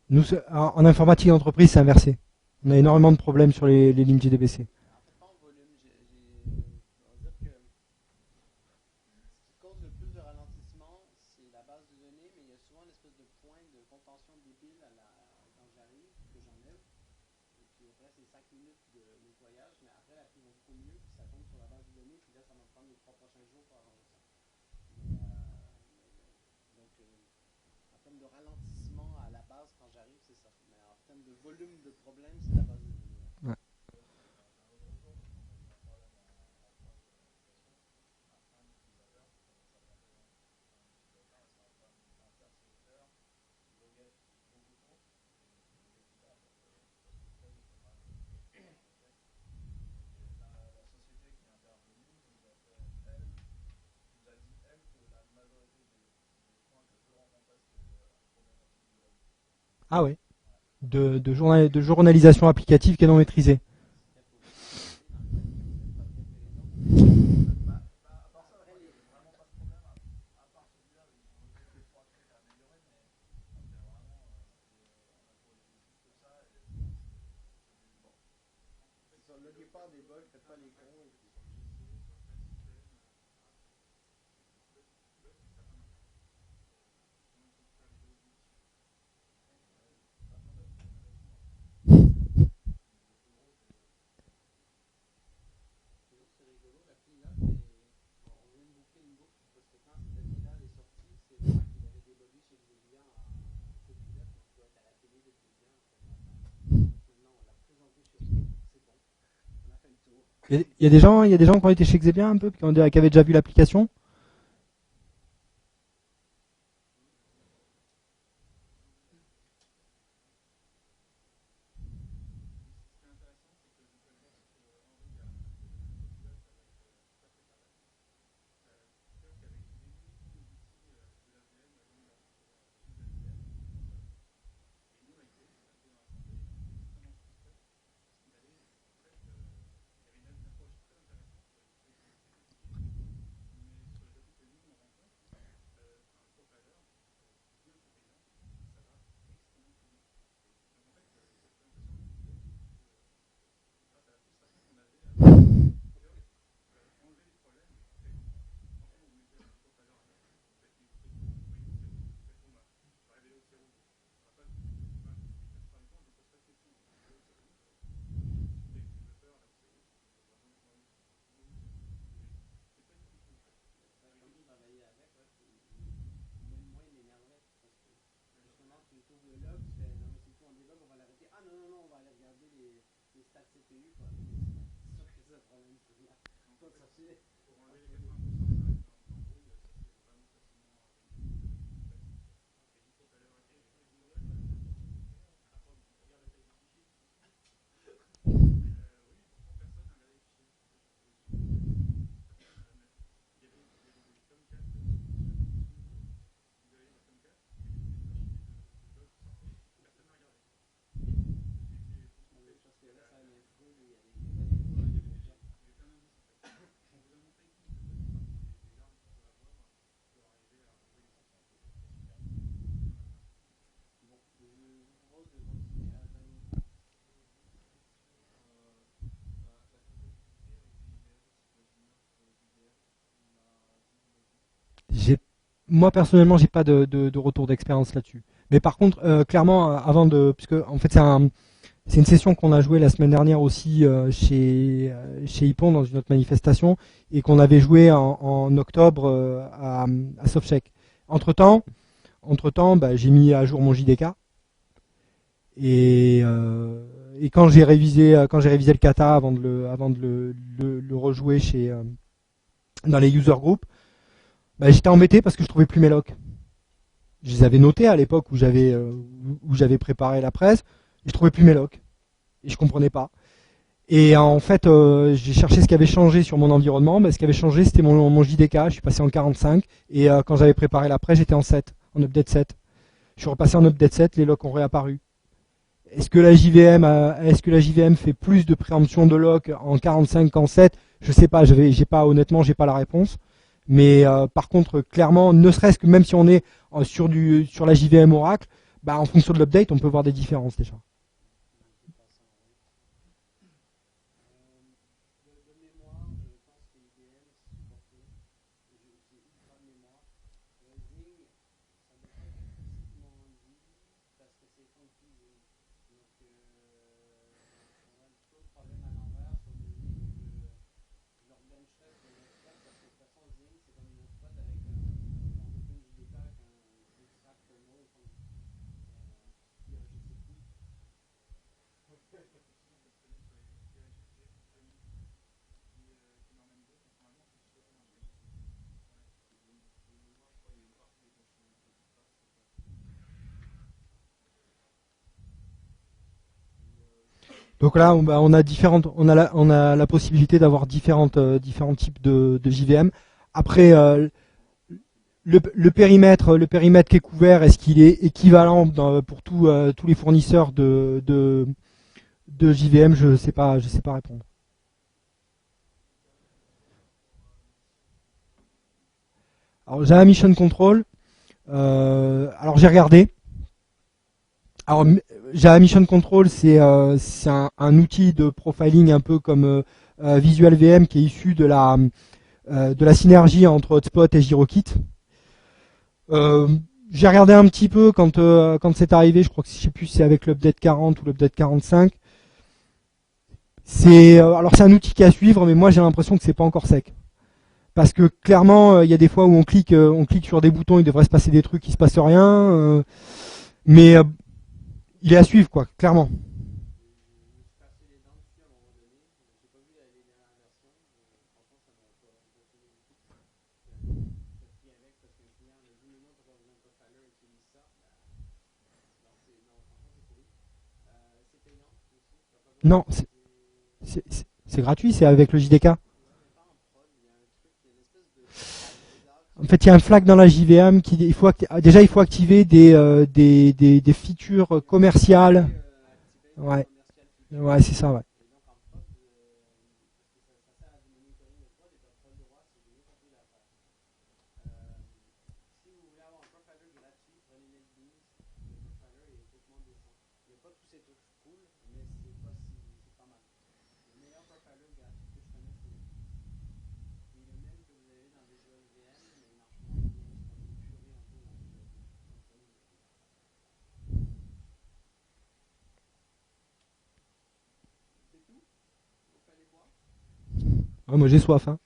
Nous, en informatique d'entreprise, c'est inversé. On a énormément de problèmes sur les lignes JDBC. Ouais. Ah ouais. De journalisation applicative qui est non maîtrisée. Il y a des gens, qui ont été chez Xebian un peu, qui avaient déjà vu l'application. Moi personnellement, j'ai pas de retour d'expérience là-dessus. Mais par contre, clairement, puisque en fait c'est une session qu'on a jouée la semaine dernière aussi chez Ippon dans une autre manifestation et qu'on avait joué en octobre à Softcheck. Entre temps, j'ai mis à jour mon JDK et quand j'ai révisé le kata avant de le rejouer dans les user groups, j'étais embêté parce que je trouvais plus mes locks. Je les avais notés à l'époque où j'avais préparé la presse, et je trouvais plus mes locks et je comprenais pas. Et en fait, j'ai cherché ce qui avait changé sur mon environnement. Ce qui avait changé, c'était mon JDK. Je suis passé en 45 et quand j'avais préparé la presse, j'étais en 7, en update 7. Je suis repassé en update 7, les locks ont réapparu. Est-ce que la JVM fait plus de préemption de lock en 45 qu'en 7? Je sais pas. Honnêtement, j'ai pas la réponse. Mais par contre, clairement, ne serait-ce que même si on est sur la JVM Oracle, en fonction de l'update, on peut voir des différences déjà. Donc là, on a la possibilité d'avoir différents types de JVM. Après, le périmètre qui est couvert, est-ce qu'il est équivalent pour tous les fournisseurs de JVM? Je sais pas répondre. Alors j'ai un mission control. Alors j'ai regardé. Alors Java Mission Control, c'est un outil de profiling un peu comme Visual VM qui est issu de la synergie entre Hotspot et JiroKit. J'ai regardé un petit peu quand c'est arrivé, je crois que je sais plus si c'est avec l'update 40 ou l'update 45. Alors c'est un outil qui est à suivre, mais moi j'ai l'impression que c'est pas encore sec. Parce que clairement, il y a des fois où on clique sur des boutons, il devrait se passer des trucs, il se passe rien. Mais il est à suivre, quoi, clairement. Non, c'est gratuit, c'est avec le JDK. En fait, il y a un flag dans la JVM déjà il faut activer des features commerciales. Ouais, ouais, c'est ça, ouais. Ouais, moi j'ai soif, hein.